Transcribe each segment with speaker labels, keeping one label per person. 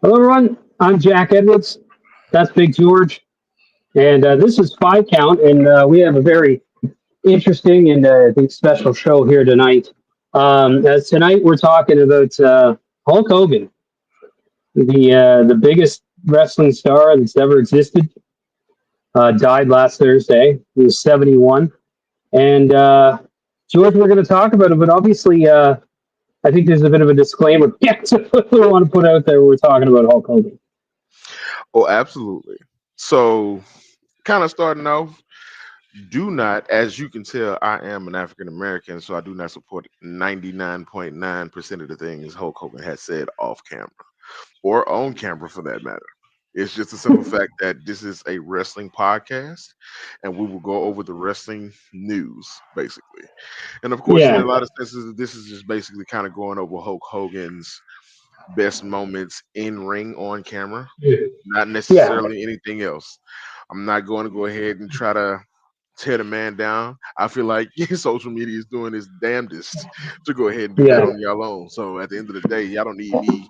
Speaker 1: Hello, everyone. I'm Jack Edwards. That's Big George. And this is Five Count. And we have a very interesting and I think special show here tonight. As tonight we're talking about Hulk Hogan, the biggest wrestling star that's ever existed. Died last Thursday. He was 71. And George, we're going to talk about it, but obviously, I think there's a bit of a disclaimer we want to put out there. We're talking about Hulk Hogan.
Speaker 2: Oh, absolutely. So, kind of starting off, do not, as you can tell, I am an African American, so I do not support 99.9% of the things Hulk Hogan has said off camera or on camera for that matter. It's just a simple fact that this is a wrestling podcast and we will go over the wrestling news, basically. And of course, in a
Speaker 1: Yeah.
Speaker 2: lot of senses, this is just basically kind of going over Hulk Hogan's best moments in ring on camera, not
Speaker 1: Yeah.
Speaker 2: necessarily anything else. I'm not going to go ahead and try to tear the man down. I feel like social media is doing its damnedest to go ahead and do that
Speaker 1: Yeah.
Speaker 2: on y'all own. So at the end of the day, y'all don't need me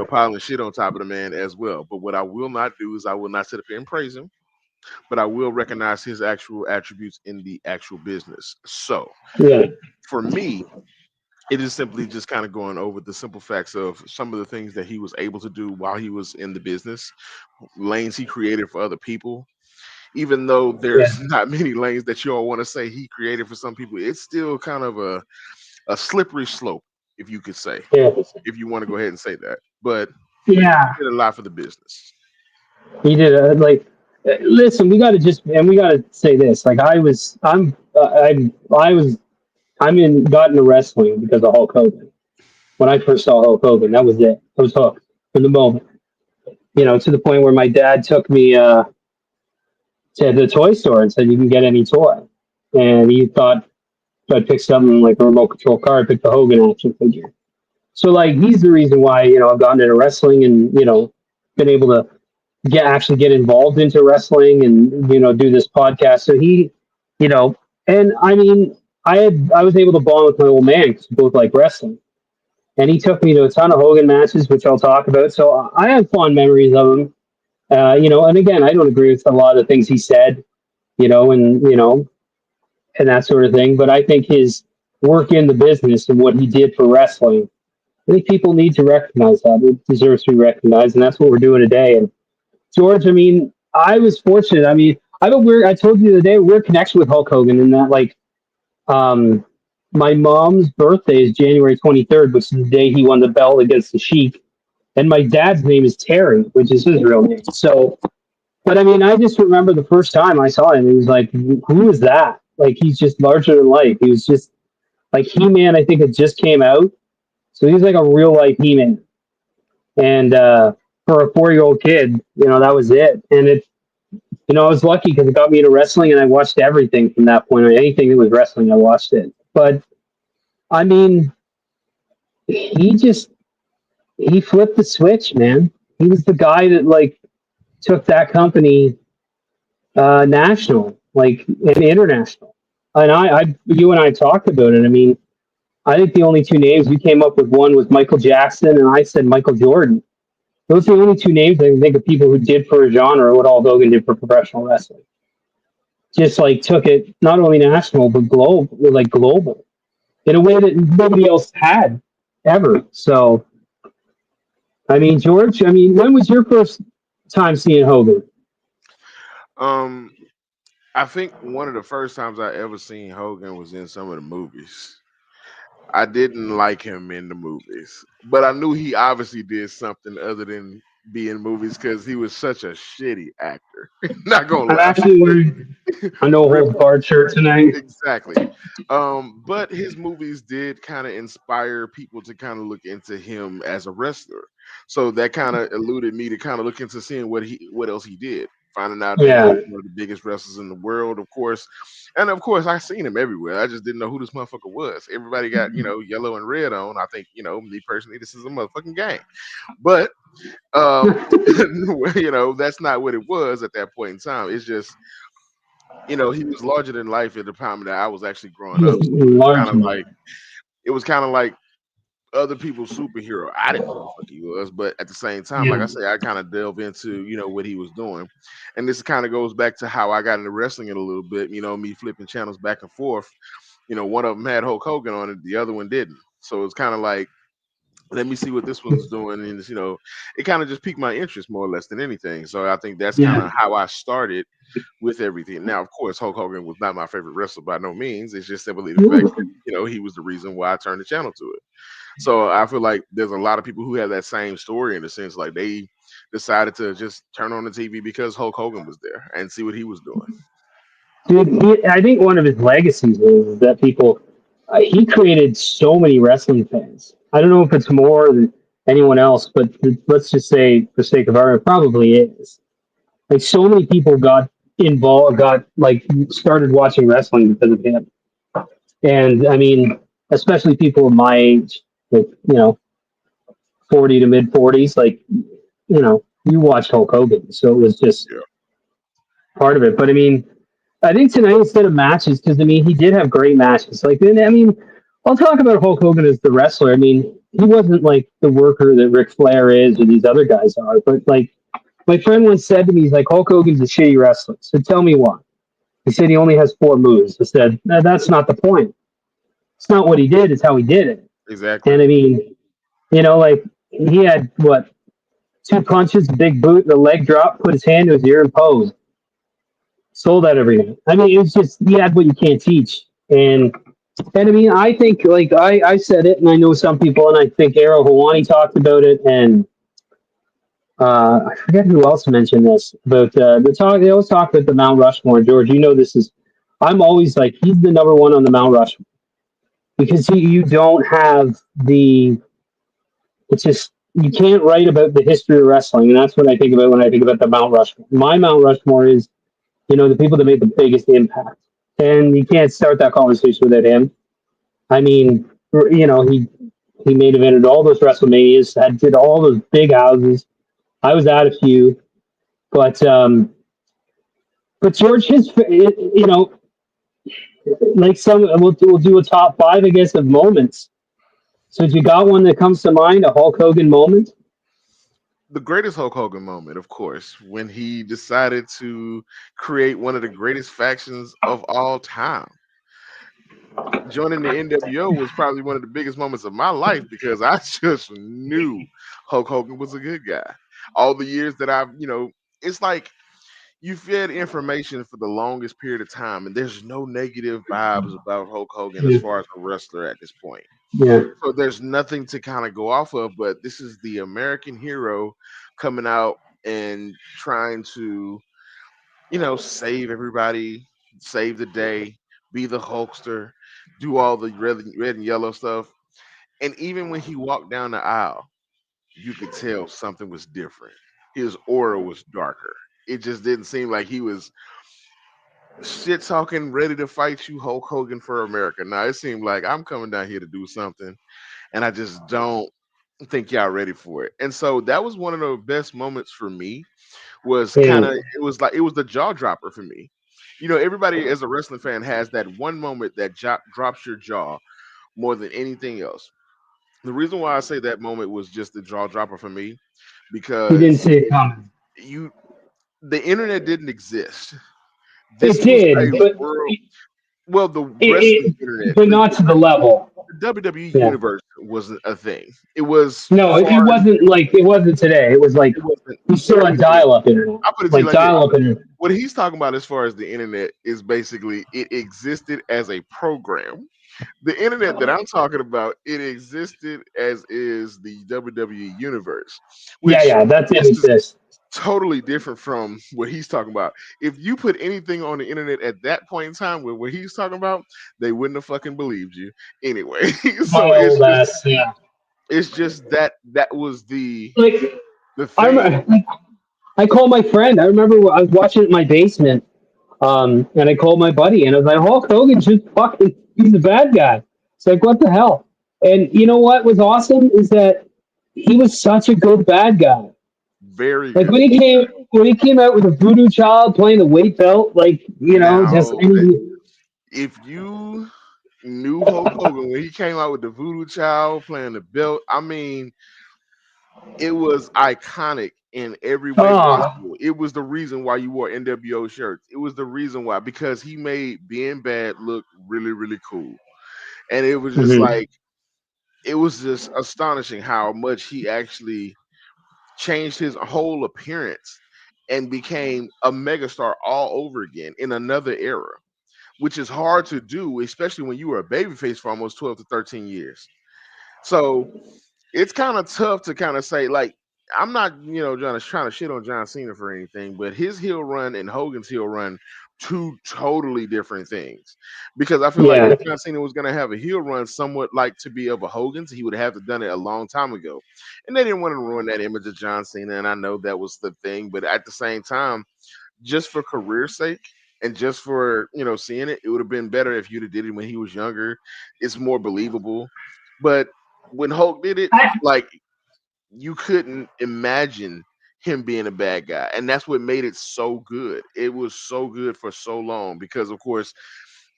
Speaker 2: piling shit on top of the man as well. But what I will not do is I will not sit up here and praise him, but I will recognize his actual attributes in the actual business. So
Speaker 1: Yeah.
Speaker 2: for me, it is simply just kind of going over the simple facts of some of the things that he was able to do while he was in the business, lanes he created for other people. Even though
Speaker 1: Yeah.
Speaker 2: there's not many lanes that you all want to say he created for some people, it's still kind of a slippery slope, if you could say,
Speaker 1: Yeah.
Speaker 2: if you want to go ahead and say that. But
Speaker 1: Yeah.
Speaker 2: he did a lot for the business.
Speaker 1: He did. Listen, we got to say this. Like, I'm got into wrestling because of Hulk Hogan. When I first saw Hulk Hogan, that was it. I was hooked from the moment. To the point where my dad took me to the toy store and said, "You can get any toy," and he thought so I'd pick something like a remote control car. I picked the Hogan action figure. So like he's the reason why I've gotten into wrestling and been able to get involved into wrestling and do this podcast. So you know, and I mean I was able to bond with my old man because we both like wrestling, and he took me to a ton of Hogan matches, which I'll talk about. So I have fond memories of him. And again, I don't agree with a lot of the things he said, and and that sort of thing. But I think his work in the business and what he did for wrestling, I think people need to recognize that. It deserves to be recognized, and that's what we're doing today. And George, I mean, I was fortunate. I mean, I have a weird. I told you the other day, a weird connection with Hulk Hogan in that, like, um, my mom's birthday is January 23rd, which is the day he won the belt against the Sheik, and my dad's name is Terry, which is his real name. So, but I mean, I just remember the first time I saw him, he was like, "Who is that?" Like, he's just larger than life. He was just like He Man. I think it just came out, so he's like a real life He Man. And for a 4-year old kid, that was it. And I was lucky because it got me into wrestling, and I watched everything from that point on. Anything that was wrestling, I watched it. But I mean, he just he flipped the switch, man. He was the guy that like took that company national, like and international. And you and I talked about it. I mean, I think the only two names we came up with, one was Michael Jackson, and I said Michael Jordan. Those are the only two names I can think of people who did for a genre what Hulk Hogan did for professional wrestling. Just like took it not only national but global in a way that nobody else had ever. So I mean, George, I mean, when was your first time seeing Hogan?
Speaker 2: Um, I think one of the first times I ever seen Hogan was in some of the movies. I didn't like him in the movies, but I knew he obviously did something other than be in movies because he was such a shitty actor. Not gonna
Speaker 1: I'm
Speaker 2: lie.
Speaker 1: actually wearing a no
Speaker 2: Real-
Speaker 1: holds barred shirt tonight.
Speaker 2: exactly. But his movies did kind of inspire people to kind of look into him as a wrestler. So that kind of eluded me to kind of look into seeing what else he did. Finding out that he
Speaker 1: Yeah,
Speaker 2: was one of the biggest wrestlers in the world, of course. And of course I seen him everywhere. I just didn't know who this motherfucker was. Everybody got, yellow and red on. I think, me personally, this is a motherfucking gang. But um, that's not what it was at that point in time. It's just, he was larger than life at the time that I was actually growing up. So
Speaker 1: large.
Speaker 2: it was kind of like other people's superhero. I didn't know who the fuck he was, but at the same time, like
Speaker 1: Yeah.
Speaker 2: I say, I kind of delve into what he was doing, and this kind of goes back to how I got into wrestling in a little bit. Me flipping channels back and forth. One of them had Hulk Hogan on it, the other one didn't. So it's kind of like, let me see what this one's doing, and it kind of just piqued my interest more or less than anything. So I think that's kind
Speaker 1: Yeah.
Speaker 2: of how I started with everything. Now, of course, Hulk Hogan was not my favorite wrestler by no means. It's just simply the fact that he was the reason why I turned the channel to it. So I feel like there's a lot of people who have that same story in the sense like they decided to just turn on the TV because Hulk Hogan was there and see what he was doing.
Speaker 1: Dude, I think one of his legacies is that he created so many wrestling fans. I don't know if it's more than anyone else, but let's just say, for sake of argument, it probably is. Like, so many people got involved, got like started watching wrestling because of him. And I mean, especially people of my age, like, 40 to mid 40s, like, you watched Hulk Hogan. So it was just
Speaker 2: Yeah,
Speaker 1: part of it. But I mean, I think tonight, instead of matches, because I mean, he did have great matches. Like, and I mean, I'll talk about Hulk Hogan as the wrestler. I mean, he wasn't like the worker that Ric Flair is or these other guys are. But like, my friend once said to me, he's like, Hulk Hogan's a shitty wrestler. So tell me why. He said he only has four moves. I said, no, that's not the point. It's not what he did, it's how he did it.
Speaker 2: exactly.
Speaker 1: And I mean, like, he had what, two punches, big boot, the leg drop, put his hand to his ear and pose. Sold out every night. I mean, it's just, he had what you can't teach. And I mean, I think, like, I said it, and I know some people, and I think Arrow Hawani talked about it, and I forget who else mentioned this, but the talk, they always talk about the Mount Rushmore. George, this is, I'm always like, he's the number one on the Mount Rushmore because you don't have it's just, you can't write about the history of wrestling. And that's what I think about when I think about the Mount Rushmore. My Mount Rushmore is, the people that made the biggest impact. And you can't start that conversation without him. I mean, he made evented all those WrestleManias, did all those big houses. I was at a few, but George, like, we'll do a top five, I guess, of moments. So, if you got one that comes to mind, a Hulk Hogan moment?
Speaker 2: The greatest Hulk Hogan moment, of course, when he decided to create one of the greatest factions of all time. Joining the NWO was probably one of the biggest moments of my life because I just knew Hulk Hogan was a good guy. All the years that it's like you fed information for the longest period of time, and there's no negative vibes about Hulk Hogan as
Speaker 1: Yeah,
Speaker 2: far as a wrestler at this point.
Speaker 1: yeah,
Speaker 2: So there's nothing to kind of go off of, but this is the American hero coming out and trying to, save everybody, save the day, be the Hulkster, do all the red and yellow stuff. And even when he walked down the aisle, you could tell something was different. His aura was darker. It just didn't seem like he was shit talking, ready to fight you, Hulk Hogan for America. Now it seemed like I'm coming down here to do something, and I just don't think y'all ready for it. And so that was one of the best moments for me. Was kind
Speaker 1: yeah.
Speaker 2: of it was the jaw dropper for me. Everybody as a wrestling fan has that one moment that drops your jaw more than anything else. The reason why I say that moment was just the jaw dropper for me
Speaker 1: You didn't
Speaker 2: because
Speaker 1: see it coming.
Speaker 2: you the internet didn't exist.
Speaker 1: It
Speaker 2: This was
Speaker 1: did,
Speaker 2: a
Speaker 1: but
Speaker 2: world. Well, the wrestling
Speaker 1: it,
Speaker 2: internet,
Speaker 1: but not to the level.
Speaker 2: the WWE
Speaker 1: Yeah.
Speaker 2: universe wasn't a thing. It was
Speaker 1: No,
Speaker 2: far.
Speaker 1: it wasn't today. It was like,
Speaker 2: It wasn't.
Speaker 1: we still had
Speaker 2: Okay,
Speaker 1: dial-up internet,
Speaker 2: I'll put it to you
Speaker 1: like
Speaker 2: like this.
Speaker 1: dial-up internet.
Speaker 2: What he's talking about as far as the internet is basically it existed as a program. The internet that I'm talking about, it existed as is the WWE universe,
Speaker 1: Yeah,
Speaker 2: which
Speaker 1: yeah, that
Speaker 2: this
Speaker 1: didn't
Speaker 2: is
Speaker 1: exist.
Speaker 2: totally different from what he's talking about. If you put anything on the internet at that point in time with what he's talking about, they wouldn't have fucking believed you anyway.
Speaker 1: My
Speaker 2: So
Speaker 1: old ass. Yeah.
Speaker 2: it's just that was
Speaker 1: Like,
Speaker 2: the
Speaker 1: I
Speaker 2: thing.
Speaker 1: remember, I called my friend. I remember I was watching it in my basement, and I called my buddy, and I was like, Hulk Hogan's just fucking, he's the bad guy. It's like, what the hell? And you know what was awesome is that he was such a good bad guy.
Speaker 2: Very
Speaker 1: Like,
Speaker 2: good.
Speaker 1: when he came out with a voodoo child playing the weight belt, like, just
Speaker 2: Now,
Speaker 1: and
Speaker 2: if you New Hulk Hogan when he came out with the Voodoo Child playing the belt. I mean, it was iconic in every way
Speaker 1: Oh,
Speaker 2: possible. It was the reason why you wore NWO shirts. It was the reason why because he made being bad look really really cool. And it was just
Speaker 1: mhm.
Speaker 2: like it was just astonishing how much he actually changed his whole appearance and became a megastar all over again in another era, which is hard to do, especially when you were a babyface for almost 12 to 13 years. So it's kind of tough to kind of say, like, I'm not, trying to shit on John Cena for anything, but his heel run and Hogan's heel run, two totally different things. Because I feel like
Speaker 1: Yeah,
Speaker 2: if John Cena was going to have a heel run somewhat like to be of a Hogan's, he would have to done it a long time ago. And they didn't want to ruin that image of John Cena, and I know that was the thing, but at the same time, just for career sake and just for seeing it, it would have been better if you'd have did it when he was younger. It's more believable. But when Hulk did it,
Speaker 1: I,
Speaker 2: like you couldn't imagine him being a bad guy, and that's what made it so good. It was so good for so long because, of course,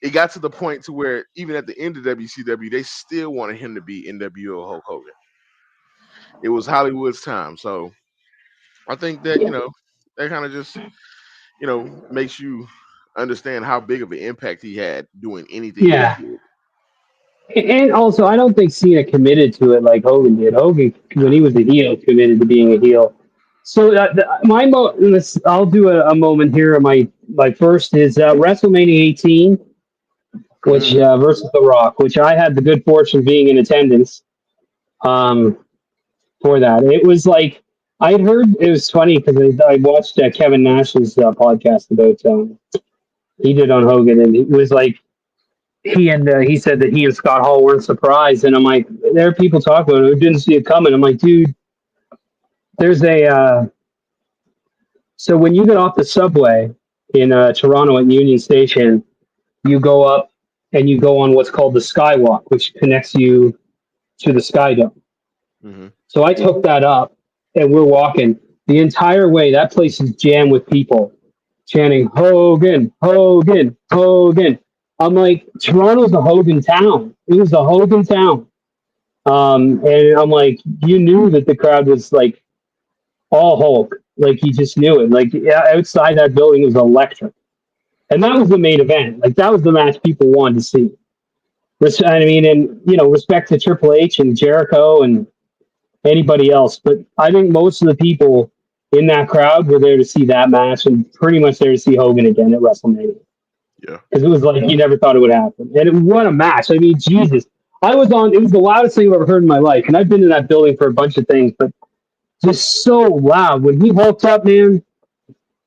Speaker 2: it got to the point to where even at the end of WCW, they still wanted him to be NWO Hulk Hogan. It was Hollywood's time, so I think that that kind of just makes you understand how big of an impact he had doing anything that
Speaker 1: yeah.
Speaker 2: he did.
Speaker 1: And also, I don't think Cena committed to it like Hogan did. Hogan, when he
Speaker 2: Nah.
Speaker 1: was a heel, committed to being a heel. So I'll do a moment here. My first is WrestleMania 18, which
Speaker 2: Mm,
Speaker 1: versus The Rock, which I had the good fortune of being in attendance um, for that. It was like I had heard it was funny because I watched Kevin Nash's podcast about he did on Hogan, and it was like he said that he and Scott Hall weren't surprised, and I'm like, there are people talking about it who didn't see it coming. I'm like, dude, there's a so when you get off the subway in Toronto at Union Station, you go up and you go on what's called the Skywalk, which connects you to the Sky Dome.
Speaker 2: hmm
Speaker 1: So I took that up, and we're walking the entire way. That place is jammed with people chanting Hogan, Hogan, Hogan. I'm like, Toronto's a Hogan town. It was a Hogan town. And I'm like, you knew that the crowd was like all Hulk. Like you just knew it. Like yeah, outside that building was electric. And that was the main event. Like that was the match people wanted to see. I mean, and respect to Triple H and Jericho and anybody else, but I think most of the people in that crowd were there to see that match and pretty much there to see Hogan again at WrestleMania
Speaker 2: Yeah.
Speaker 1: because it was like you never thought it would happen. And what a match! I mean, Jesus, I was on. It was the loudest thing I've ever heard in my life, and I've been in that building for a bunch of things, but just so loud when he hulked up, man.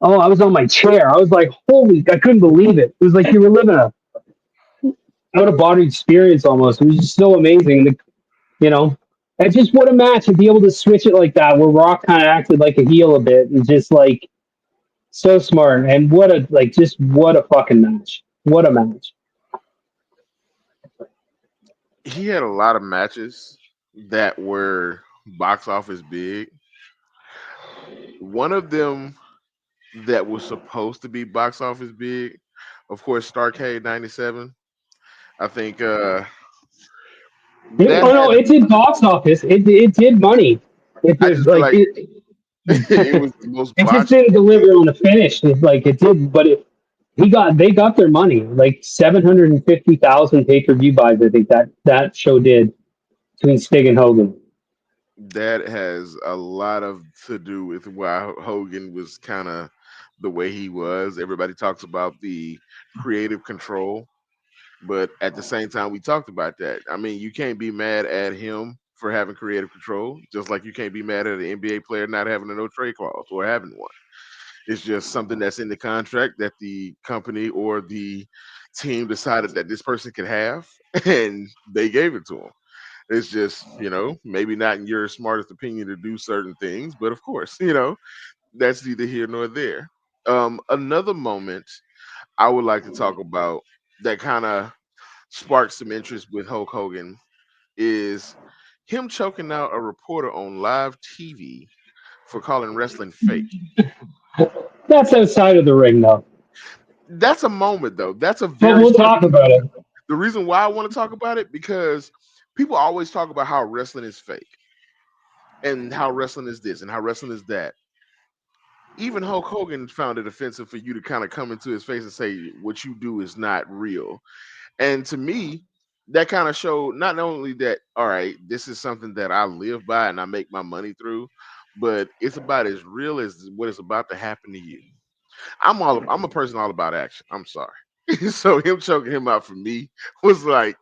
Speaker 1: Oh, I was on my chair. I was like, holy! I couldn't believe it. It was like you were living a out of body experience almost. It was just so amazing. You know, and just what a match and be able to switch it like that, where Rock kind of acted like a heel a bit and just like so smart. And what a just what a fucking match. What a match.
Speaker 2: He had a lot of matches that were box office big. One of them that was supposed to be box office big, of course, Starcade '97. I think that
Speaker 1: Oh no,
Speaker 2: had.
Speaker 1: it did box office. It did money. It
Speaker 2: I
Speaker 1: did
Speaker 2: just feel
Speaker 1: like
Speaker 2: like it was the most
Speaker 1: it just
Speaker 2: botched.
Speaker 1: didn't deliver on the finish. It's like it did, but they got their money. Like 750,000 pay per view buys. I think that show did between Stig and Hogan.
Speaker 2: That has a lot of to do with why Hogan was kind of the way he was. Everybody talks about the creative control, but at the same time, we talked about that. I mean, you can't be mad at him for having creative control, just like you can't be mad at an NBA player not having a no trade clause or having one. It's just something that's in the contract that the company or the team decided that this person could have, and they gave it to him. It's just, maybe not in your smartest opinion to do certain things, but of course, that's neither here nor there. Another moment I would like to talk about that kind of sparked some interest with Hulk Hogan is him choking out a reporter on live TV for calling wrestling fake.
Speaker 1: That's outside of the ring though.
Speaker 2: That's a moment though. That's a
Speaker 1: But
Speaker 2: very
Speaker 1: we'll talk about it.
Speaker 2: The reason why I want to talk about it because people always talk about how wrestling is fake and how wrestling is this and how wrestling is that. Even Hulk Hogan found it offensive for you to kind of come into his face and say what you do is not real. And to me, that kind of showed not only that, all right, this is something that I live by and I make my money through, but it's about as real as what is about to happen to you. I'm a person all about action. I'm sorry. So him choking him out for me was like,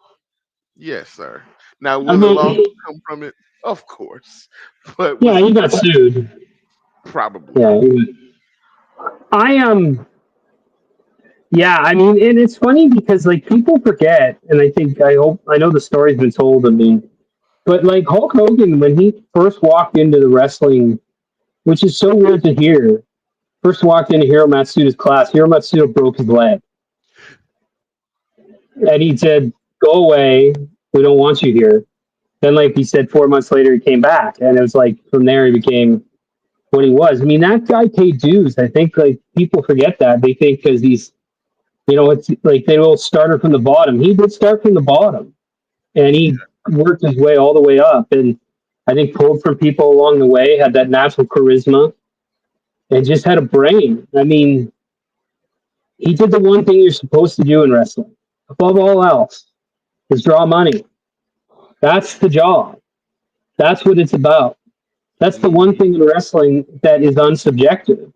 Speaker 2: yes, sir. Now,
Speaker 1: I
Speaker 2: will the law
Speaker 1: mean,
Speaker 2: come from it? Of course. But
Speaker 1: yeah,
Speaker 2: was
Speaker 1: he
Speaker 2: it
Speaker 1: got sued.
Speaker 2: probably?
Speaker 1: Yeah, I yeah, I mean, and it's funny because like people forget, and I know the story's been told. I mean, but like Hulk Hogan when he first walked into the wrestling, which is so weird to hear, first walked into Hiro Matsuda's class. Hiro Matsuda broke his leg, and he said, "Go away. We don't want you here." Then, like he said, 4 months later, he came back, and it was like from there he became what he was. I mean, that guy paid dues. I think like people forget that they think because he's it's like they will start from the bottom. He did start from the bottom, and he worked his way all the way up, and I think pulled from people along the way, had that natural charisma, and just had a brain. I mean, he did the one thing you're supposed to do in wrestling, above all else, is draw money. That's the job. That's what it's about. That's the one
Speaker 2: Mm,
Speaker 1: thing in wrestling that is unsubjective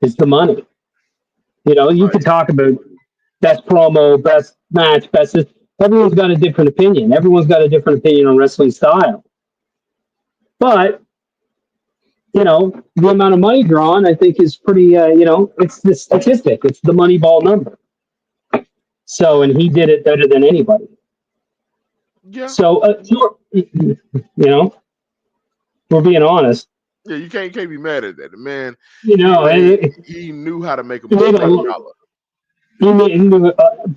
Speaker 1: is the money. You
Speaker 2: right.
Speaker 1: could talk about best promo, best match, best. Everyone's got a different opinion. Everyone's got a different opinion on wrestling style. But the amount of money drawn, I think, is pretty. It's the statistic. It's the money ball number. So, and he did it better than anybody.
Speaker 2: Yeah.
Speaker 1: So, we're being honest.
Speaker 2: Yeah, you can't be mad at that. The man,
Speaker 1: And
Speaker 2: he knew how to make a
Speaker 1: he made
Speaker 2: make a
Speaker 1: a,
Speaker 2: dollar.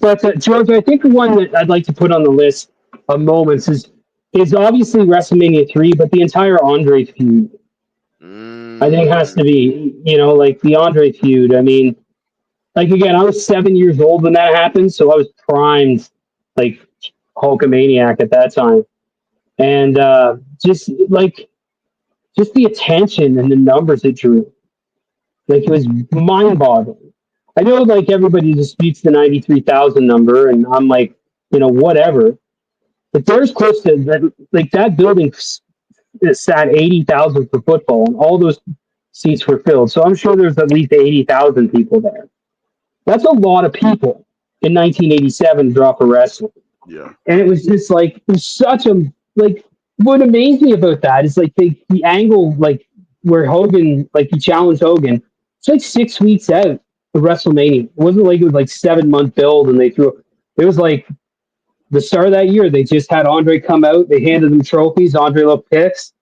Speaker 1: but George, I think the one that I'd like to put on the list of moments is obviously WrestleMania 3, but the entire Andre feud. I think has
Speaker 2: Mm,
Speaker 1: to be, like the Andre feud. I mean, like again, I was 7 years old when that happened, so I was primed like Hulkamaniac at that time, and just the attention and the numbers it drew, like it was mind-boggling. I know like everybody disputes the 93,000 number, and I'm like, whatever. But there's close to that, like that building sat 80,000 for football, and all those seats were filled. So I'm sure there's at least 80,000 people there. That's a lot of people in 1987 to drop a wrestling.
Speaker 2: yeah.
Speaker 1: And it was just like, it was such a, like, what amazed me about that is like the angle, like, where Hogan, like, he challenged Hogan. It's like 6 weeks out of WrestleMania. It wasn't like it was like 7 month build and they threw it was like the start of that year. They just had Andre come out. They handed him trophies. Andre looked pissed.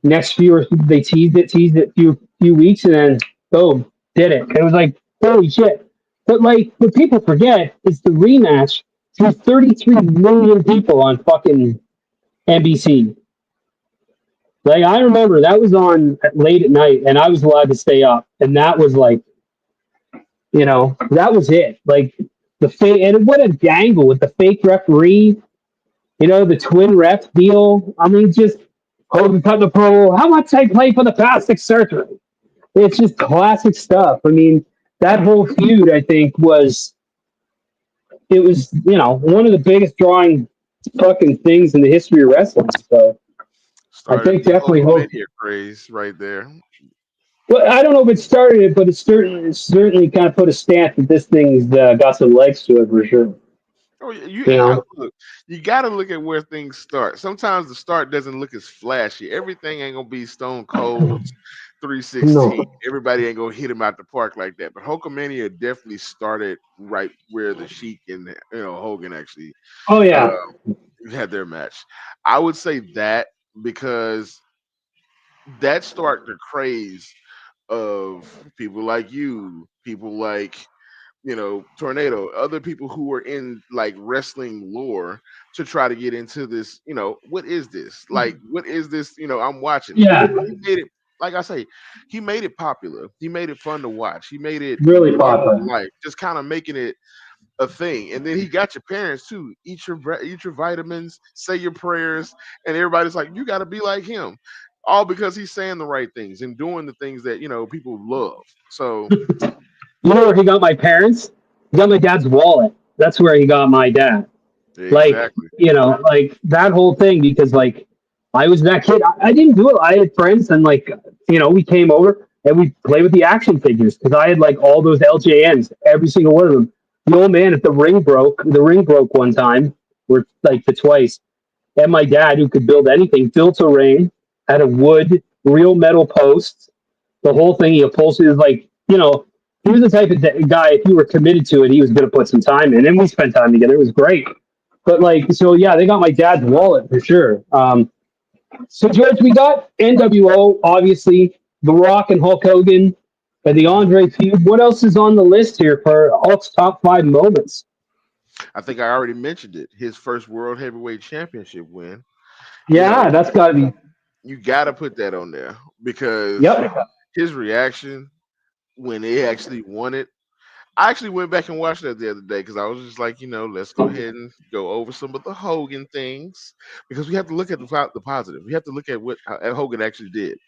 Speaker 1: Next few, they teased it few weeks, and then boom, did it. It was like holy shit. But like what people forget is the rematch drew 33 million people on fucking NBC. Like I remember that was on late at night, and I was allowed to stay up, and that was like that was it. Like the fake, and what a dangle with the fake referee. The twin ref deal. I mean, just Hogan cut the promo. How much I play for the plastic surgery? It's just classic stuff. I mean, that whole feud, I think, was one of the biggest drawing fucking things in the history of wrestling. So I
Speaker 2: Started
Speaker 1: think
Speaker 2: the
Speaker 1: definitely Hogan.
Speaker 2: Hulkamania craze right there.
Speaker 1: Well, I don't know if it started it, but it certainly kind of put a stamp that this thing's got some legs to it for sure.
Speaker 2: Oh,
Speaker 1: You know?
Speaker 2: look. You got to look at where things start. Sometimes the start doesn't look as flashy. Everything ain't gonna be Stone Cold's 316.
Speaker 1: No.
Speaker 2: Everybody ain't gonna hit him out the park like that. But Hulkamania definitely started right where the Sheik and Hogan actually
Speaker 1: Oh
Speaker 2: uh,
Speaker 1: yeah.
Speaker 2: had their match. I would say that because that started the craze of people like you, people like Tornado, other people who were in like wrestling lore to try to get into this. What is this? Like, what is this? I'm watching.
Speaker 1: Yeah.
Speaker 2: He made it. Like I say, he made it popular. He made it fun to watch. He made it
Speaker 1: Really
Speaker 2: larger than
Speaker 1: popular.
Speaker 2: life. Just kind of making it a thing. And then he got your parents too. Eat your vitamins, say your prayers, and everybody's like, you got to be like him. All because he's saying the right things and doing the things that people love. So
Speaker 1: You know where he got my parents? He got my dad's wallet. That's where he got my dad. Like,
Speaker 2: exactly.
Speaker 1: like that whole thing, because like I was that kid. I didn't do it. I had friends, and like, we came over and we played with the action figures, because I had like all those LJNs, every single one of them. The old man, if the ring broke one time, or like the twice, and my dad, who could build anything, built a ring out of wood, real metal posts, the whole thing. He upholstered. It was like, he was the type of guy, if you were committed to it, he was going to put some time in, and we spent time together. It was great. But like, so yeah, they got my dad's wallet for sure. So George, we got NWO, obviously, The Rock and Hulk Hogan, and the Andre feud. What else is on the list here for Hulk's top 5 moments?
Speaker 2: I think I already mentioned it. His first World Heavyweight Championship win. You know,
Speaker 1: Yeah, that's got to be.
Speaker 2: you got to put that on there because
Speaker 1: Yep.
Speaker 2: his reaction when they actually won it. I actually went back and watched that the other day because I was just like, let's go ahead and go over some of the Hogan things because we have to look at the positive. We have to look at what Hogan actually did.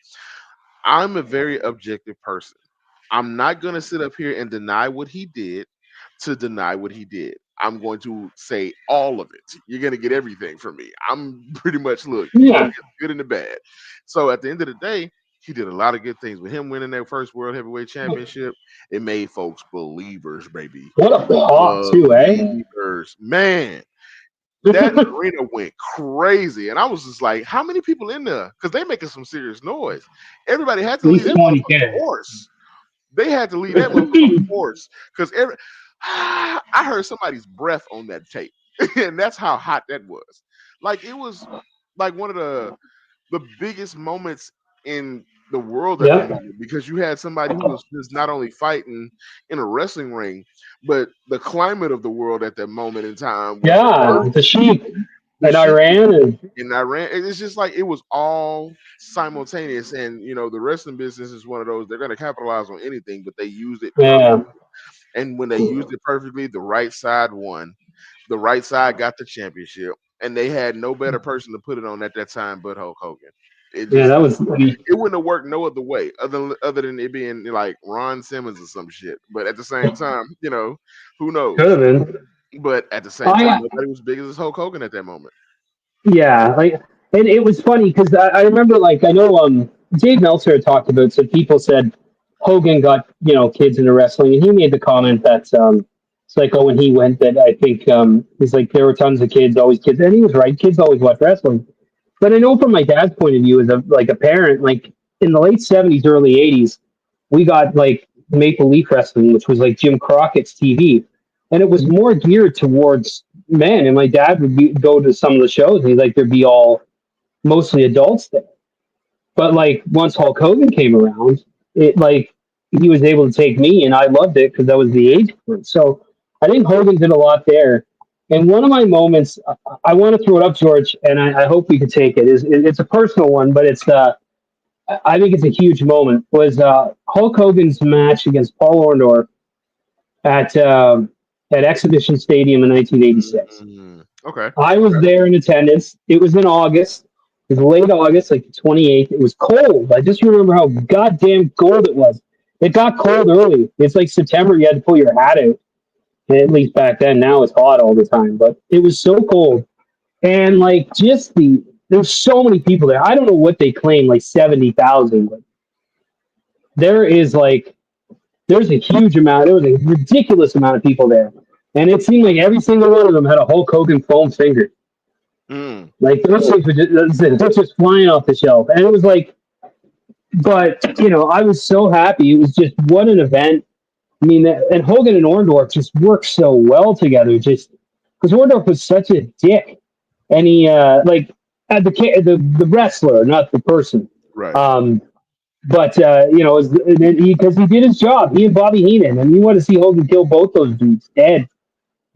Speaker 2: I'm a very objective person. I'm not going to sit up here and deny what he did to deny what he did. I'm going to say all of it. You're going to get everything from me. I'm pretty much, look, you're going
Speaker 1: Yeah.
Speaker 2: to get the good and the bad. So at the end of the day, he did a lot of good things. With him winning that first World Heavyweight Championship, it made folks believers, baby.
Speaker 1: What a pop too, eh?
Speaker 2: Believers. Man, that
Speaker 1: At
Speaker 2: arena went crazy. And I was just like, how many people in there? Because they making some serious noise. Everybody had to leave
Speaker 1: least
Speaker 2: that motherfucker
Speaker 1: 20K.
Speaker 2: hoarse. They had to leave that motherfucker hoarse. Because I heard somebody's breath on that tape. And that's how hot that was. Like it was like one of the biggest moments in the world at the
Speaker 1: Yep.
Speaker 2: moment because you had somebody who was just not only fighting in a wrestling ring, but the climate of the world at that moment in time was
Speaker 1: Yeah, the sheep
Speaker 2: the
Speaker 1: in
Speaker 2: sheep
Speaker 1: Iran, and
Speaker 2: in Iran. It's just like it was all simultaneous. And the wrestling business is one of those they're gonna capitalize on anything, but they used it perfect.
Speaker 1: yeah,
Speaker 2: And when they used it perfectly, the right side won. The right side got the championship, and they had no better person to put it on at that time but Hulk Hogan. It
Speaker 1: yeah,
Speaker 2: just
Speaker 1: that was
Speaker 2: it wouldn't have worked no other way other than it being like Ron Simmons or some shit. But at the same time, who
Speaker 1: could
Speaker 2: knows?
Speaker 1: have been.
Speaker 2: But at the same time,
Speaker 1: I
Speaker 2: nobody was big as Hulk Hogan at that moment.
Speaker 1: Yeah, like, and it was funny because I remember, like, I know Dave Meltzer had talked about, so people said Hogan got kids into wrestling, and he made the comment that it's like, oh, when he went, that I think he's like, there were tons of kids, always kids, and he was right, kids always watch wrestling. But I know from my dad's point of view, as a parent, like in the late '70s, early '80s, we got like Maple Leaf Wrestling, which was like Jim Crockett's TV, and it was more geared towards men. And my dad would go to some of the shows, and he'd like there'd be all mostly adults there. But like once Hulk Hogan came around, it like he was able to take me, and I loved it because that was the age group. So I think Hogan did a lot there. And one of my moments, I want to throw it up, George, and I hope we could take it. It's a personal one, but I think it's a huge moment. Was Hulk Hogan's match against Paul Orndorff at Exhibition Stadium in 1986.
Speaker 2: Okay.
Speaker 1: I was there in attendance. It was in August. It was late August, like the 28th. It was cold. I just remember how goddamn cold it was. It got cold early. It's like September. You had to pull your hat out. And at least back then. Now it's hot all the time. But it was so cold. And like there's so many people there. I don't know what they claim, like 70,000. But there is like, there's a huge amount. There was a ridiculous amount of people there. And it seemed like every single one of them had a Hulk Hogan foam finger.
Speaker 2: Mm.
Speaker 1: Like those things were just flying off the shelf. And it was like, but I was so happy. It was just what an event. I mean, and Hogan and Orndorff just worked so well together. Just because Orndorff was such a dick, and he like the wrestler, not the person.
Speaker 2: Right.
Speaker 1: But because he did his job, he and Bobby Heenan, and you want to see Hogan kill both those dudes dead.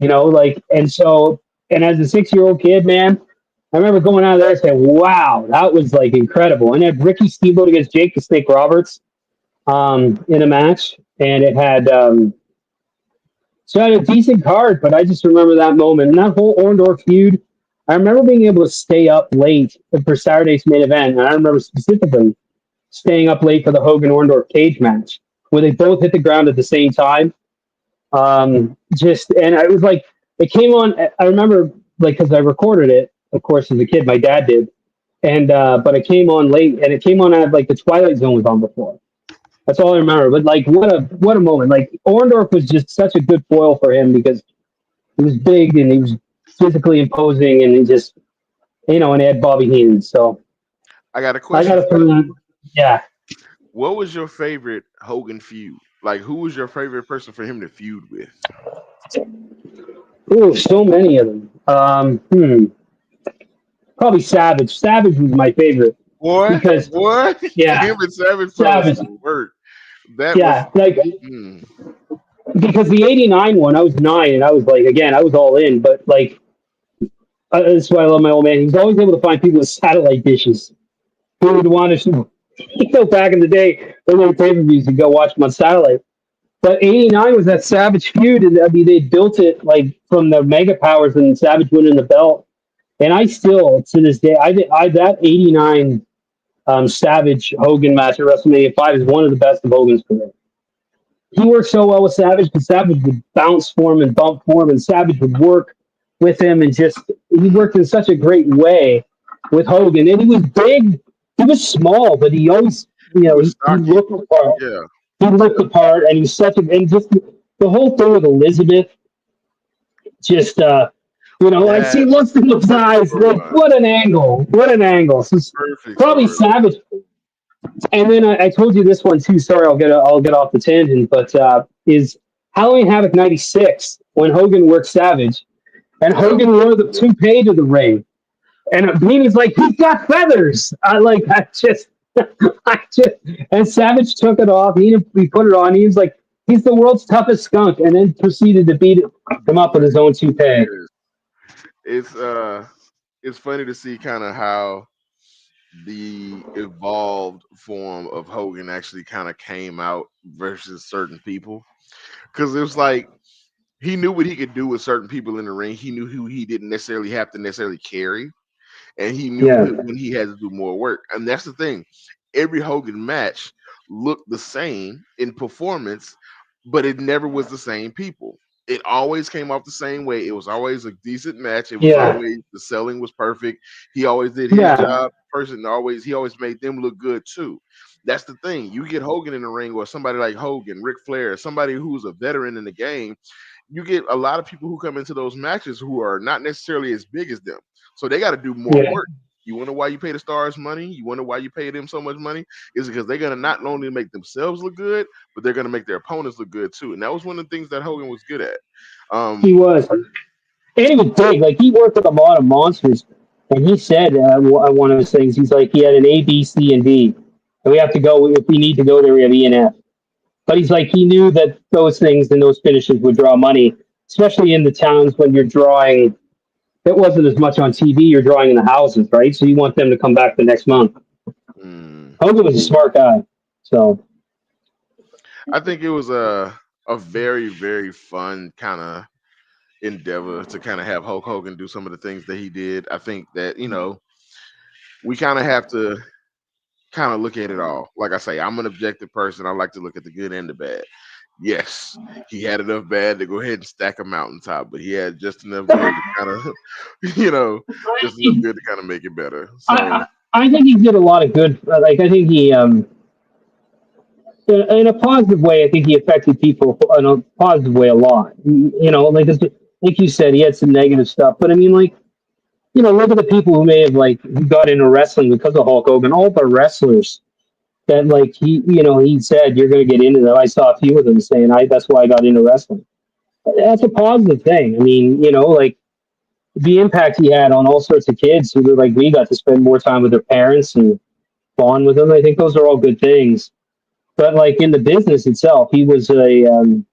Speaker 1: Like, and as a 6-year-old kid, man, I remember going out of there saying, wow, that was like incredible. And it had Ricky Steamboat against Jake the Snake Roberts in a match. And it had So I had a decent card, but I just remember that moment and that whole Orndorff feud. I remember being able to stay up late for Saturday's main event, and I remember specifically staying up late for the Hogan Orndorff cage match where they both hit the ground at the same time. Just and I was like, it came on. I remember like because I recorded it, of course, as a kid. My dad did, and but it came on late, and it came on at like the Twilight Zone was on before. That's all I remember. But like, what a moment! Like Orndorff was just such a good foil for him because he was big and he was physically imposing, and he just and he had Bobby Heenan. So
Speaker 2: I got a
Speaker 1: I got
Speaker 2: question
Speaker 1: to
Speaker 2: for
Speaker 1: put
Speaker 2: you.
Speaker 1: that. Yeah.
Speaker 2: What was your favorite Hogan feud? Like, who was your favorite person for him to feud with?
Speaker 1: Ooh, so many of them. Probably Savage. Savage was my favorite
Speaker 2: What?
Speaker 1: because
Speaker 2: What?
Speaker 1: yeah,
Speaker 2: Him and Savage put on
Speaker 1: Savage.
Speaker 2: some work. That was.
Speaker 1: Yeah, like
Speaker 2: Mm,
Speaker 1: because the '89 one, I was 9, and I was like, again, I was all in. But like, that's why I love my old man. He's always able to find people with satellite dishes who would want to. Back in the day, when they were pay per views, you go watch them on satellite. But '89 was that Savage feud, and I mean, they built it like from the Mega Powers and Savage winning the belt. And I still, to this day, I that '89 Savage Hogan match at WrestleMania 5 is one of the best of Hogan's career. He worked so well with Savage because Savage would bounce for him and bump for him, and Savage would work with him and just he worked in such a great way with Hogan. And he was big, he was small, but he always
Speaker 2: he was
Speaker 1: he
Speaker 2: stocky.
Speaker 1: looked the part.
Speaker 2: Yeah.
Speaker 1: He looked the part, and he's such a and just the whole thing with Elizabeth, just I see
Speaker 2: That
Speaker 1: lust in those
Speaker 2: perfect
Speaker 1: eyes. Like
Speaker 2: storyline.
Speaker 1: what an angle! What an angle! So
Speaker 2: Perfect
Speaker 1: probably
Speaker 2: storyline.
Speaker 1: Savage. And then I told you this one too. Sorry, I'll get off the tangent, but is Halloween Havoc '96 when Hogan worked Savage, and
Speaker 2: Yep.
Speaker 1: Hogan wore the toupee to the ring, and Heenan's like, he's got feathers. I just, I just, and Savage took it off. He put it on. He was like, he's the world's toughest skunk, and then proceeded to beat him up with his own toupee.
Speaker 2: It's it's funny to see kind of how the evolved form of Hogan actually kind of came out versus certain people. Because it was like he knew what he could do with certain people in the ring. He knew who he didn't necessarily have to necessarily carry, and he knew
Speaker 1: Yeah,
Speaker 2: when he had to do more work. And that's the thing. Every Hogan match looked the same in performance, but it never was the same people. It always came off the same way. It was always a decent match. It was
Speaker 1: yeah,
Speaker 2: always the selling was perfect. He always did his
Speaker 1: yeah,
Speaker 2: job. Person always he always made them look good too. That's the thing. You get Hogan in the ring or somebody like Hogan, Ric Flair, somebody who's a veteran in the game, you get a lot of people who come into those matches who are not necessarily as big as them. So they got to do more
Speaker 1: yeah.
Speaker 2: work. You wonder why you pay the stars money? You wonder why you pay them so much money? Is because they're gonna not only make themselves look good, but they're gonna make their opponents look good too. And that was one of the things that Hogan was good at.
Speaker 1: He
Speaker 2: Um,
Speaker 1: was. And he was big. Like he worked with a lot of monsters. And he said one of his things, he's like, he had an A, B, C, and D. And we have to go if we need to go there. We have E and F. But he's like, he knew that those things and those finishes would draw money, especially in the towns when you're drawing. It wasn't as much on TV. You're drawing in the houses, right? So you want them to come back the next month.
Speaker 2: mm,
Speaker 1: Hogan was a smart guy. So
Speaker 2: I think it was a very very fun kind of endeavor to kind of have Hulk Hogan do some of the things that he did. I think that we kind of have to kind of look at it all. Like I say, I'm an objective person. I like to look at the good and the bad. Yes, he had enough bad to go ahead and stack a mountaintop, but he had just enough good to kind of, you know, just enough good to kind of make it better. So,
Speaker 1: I think he did a lot of good. Like I think he in a positive way, I think he affected people in a positive way a lot. Like you said, he had some negative stuff, but I mean, like look at the people who may have like who got into wrestling because of Hulk Hogan. All the wrestlers that like he said you're going to get into that. I saw a few of them saying that's why I got into wrestling. That's a positive thing. I mean, like the impact he had on all sorts of kids who were like we got to spend more time with their parents and bond with them. I think those are all good things. But like in the business itself, he was you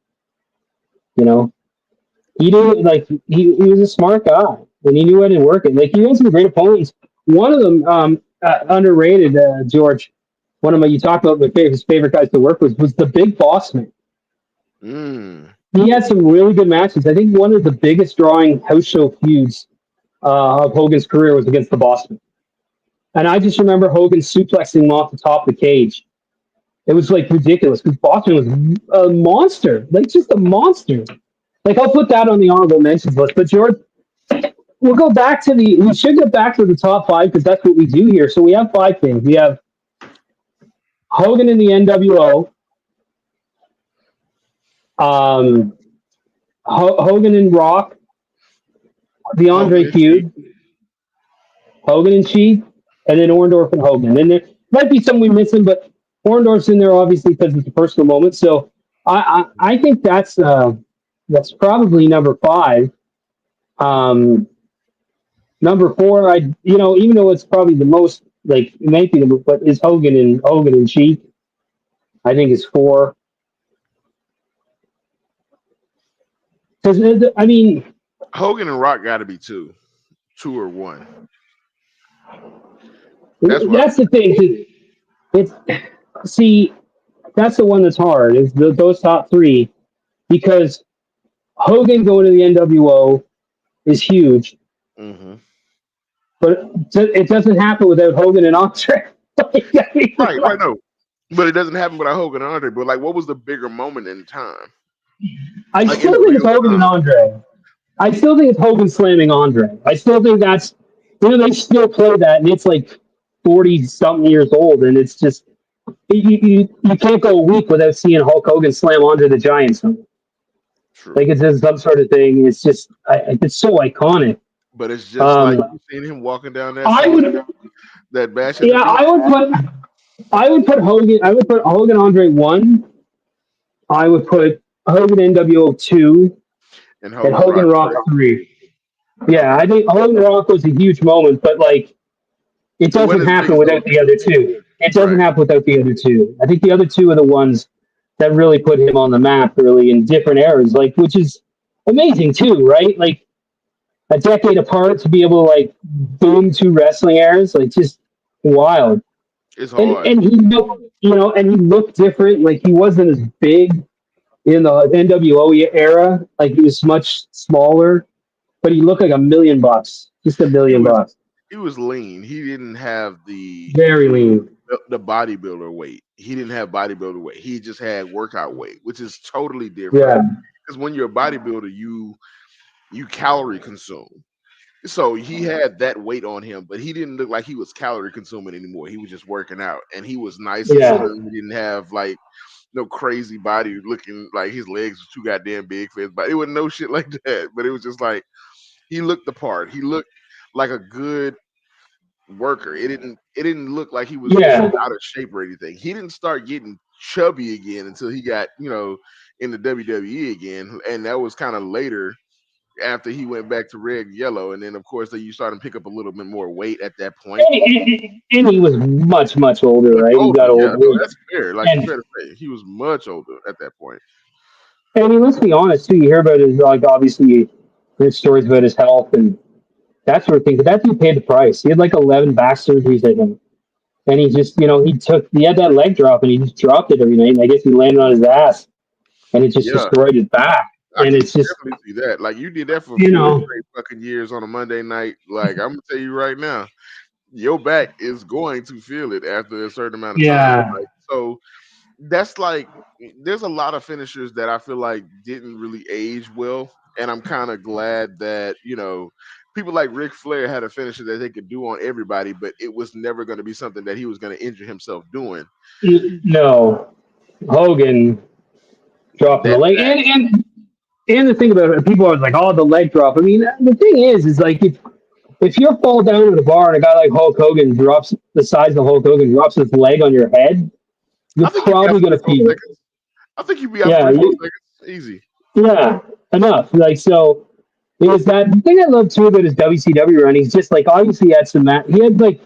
Speaker 1: know, he did like he was a smart guy and he knew how to work it. Like he had some great opponents. One of them, underrated, George. One of my you talked about his favorite guys to work with was the Big Boss Man.
Speaker 2: mm,
Speaker 1: he had some really good matches. I think one of the biggest drawing house show feuds of Hogan's career was against the Bossman. And I just remember Hogan suplexing him off the top of the cage. It was like ridiculous because Bossman was a monster, like just a monster. Like I'll put that on the honorable mentions list. But George, we'll go back to the. We should get back to the top five because that's what we do here. So we have five things. We have Hogan in the NWO, Hogan and Rock, the Andre
Speaker 2: Hogan,
Speaker 1: feud, Hogan and Chief, and then Orndorff and Hogan. And there might be some we missing, but Orndorff's in there obviously because it's a personal moment. So I think that's probably number five. Number four, even though it's probably the most like it might be but is Hogan and Chief. I think it's four. Because I mean,
Speaker 2: Hogan and Rock got to be two or one. That's
Speaker 1: the thing. It's see, that's the one that's hard. Is those top three because Hogan going to the NWO is huge,
Speaker 2: Mm-hmm.
Speaker 1: but it doesn't happen without Hogan and Andre.
Speaker 2: Right, no. But it doesn't happen without Hogan and Andre. But like, what was the bigger moment in time?
Speaker 1: I
Speaker 2: Like,
Speaker 1: still think it's Hogan and Andre. I still think it's Hogan slamming Andre. I still think that's they still play that, and it's like 40-something years old, and it's just you can't go a week without seeing Hulk Hogan slam Andre the Giant.
Speaker 2: True.
Speaker 1: Like it's just some sort of thing. It's just it's so iconic.
Speaker 2: But it's just like you seen him walking down that bash.
Speaker 1: Yeah, I would put Hogan. I would put Hogan Andre 1. I would put Hogan NWO 2
Speaker 2: and
Speaker 1: Hogan Rock 3. Yeah, I think Hogan Rock was a huge moment, but like it doesn't happen without the other two. It doesn't happen without the other two. I think the other two are the ones that really put him on the map, really in different eras, like which is amazing too, right? Like a decade apart to be able to like boom two wrestling eras, like just wild.
Speaker 2: It's hard.
Speaker 1: And he looked, and he looked different. Like he wasn't as big in the NWO era. Like he was much smaller, but he looked like $1,000,000, just $1,000,000.
Speaker 2: He was lean. He didn't have the
Speaker 1: very lean,
Speaker 2: the bodybuilder weight. He didn't have bodybuilder weight. He just had workout weight, which is totally different.
Speaker 1: Yeah,
Speaker 2: because when you're a bodybuilder, you calorie consume. So he had that weight on him, but he didn't look like he was calorie consuming anymore. He was just working out, and he was nice and slim. He didn't have like no crazy body looking like his legs were too goddamn big for his body. It wasn't no shit like that, but it was just like he looked the part. He looked like a good worker. It didn't look like he was out of shape or anything. He didn't start getting chubby again until he got in the WWE again, and that was kind of later after he went back to red and yellow, and then of course you started to pick up a little bit more weight at that point.
Speaker 1: And he was much older, right? He got older.
Speaker 2: Yeah, that's fair. Like it's fair to say, he was much older at that point.
Speaker 1: I mean, let's be honest too. You hear about his obviously there's stories about his health and that sort of thing. But that dude paid the price. He had like 11 back surgeries, I think. And he just, he had that leg drop and he just dropped it every night. And I guess he landed on his ass and it just destroyed his back. And it's just
Speaker 2: definitely see that. Like you did that for 4 straight fucking years on a Monday night. Like I'm gonna tell you right now, your back is going to feel it after a certain amount of time. Like, so that's like there's a lot of finishers that I feel like didn't really age well. And I'm kind of glad that, people like Ric Flair had a finisher that they could do on everybody, but it was never going to be something that he was going to injure himself doing.
Speaker 1: No. Hogan dropping the leg. And the thing about it, people are like, oh, the leg drop. I mean, the thing is like if you fall down in a bar and a guy like Hulk Hogan drops the size of Hulk Hogan drops his leg on your head, you're probably going to feel it.
Speaker 2: I think you'd be out for 4 seconds. Easy.
Speaker 1: Yeah, enough. Like, so it was that the thing I love too about his WCW run. He's just like, obviously he had some he had like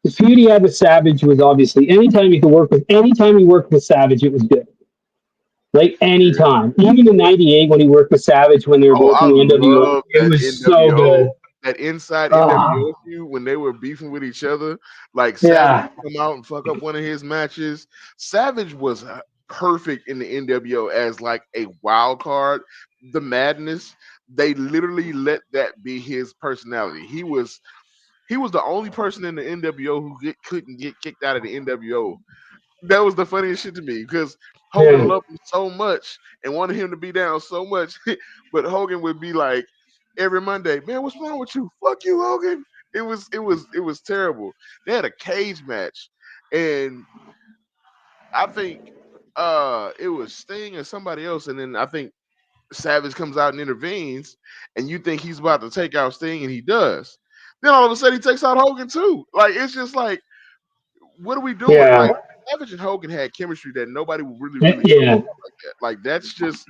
Speaker 1: the feud he had with Savage was obviously anytime he worked with Savage, it was good. Like anytime, even in '98 when he worked with Savage when they were both in the NWO, it was so good.
Speaker 2: That inside NWO feud when they were beefing with each other, like Savage come out and fuck up one of his matches. Savage was perfect in the NWO as like a wild card. The madness, they literally let that be his personality. He was the only person in the NWO who couldn't get kicked out of the NWO. That was the funniest shit to me because Hogan
Speaker 1: Yeah.
Speaker 2: loved him so much and wanted him to be down so much, but Hogan would be like every Monday, man, what's wrong with you? Fuck you, Hogan. It was terrible. They had a cage match, and I think it was Sting and somebody else, and then I think Savage comes out and intervenes, and you think he's about to take out Sting, and he does. Then all of a sudden he takes out Hogan too. Like it's just like, what are we doing?
Speaker 1: Yeah.
Speaker 2: Like Savage and Hogan had chemistry that nobody would really talk
Speaker 1: Yeah.
Speaker 2: about like that. Like that's just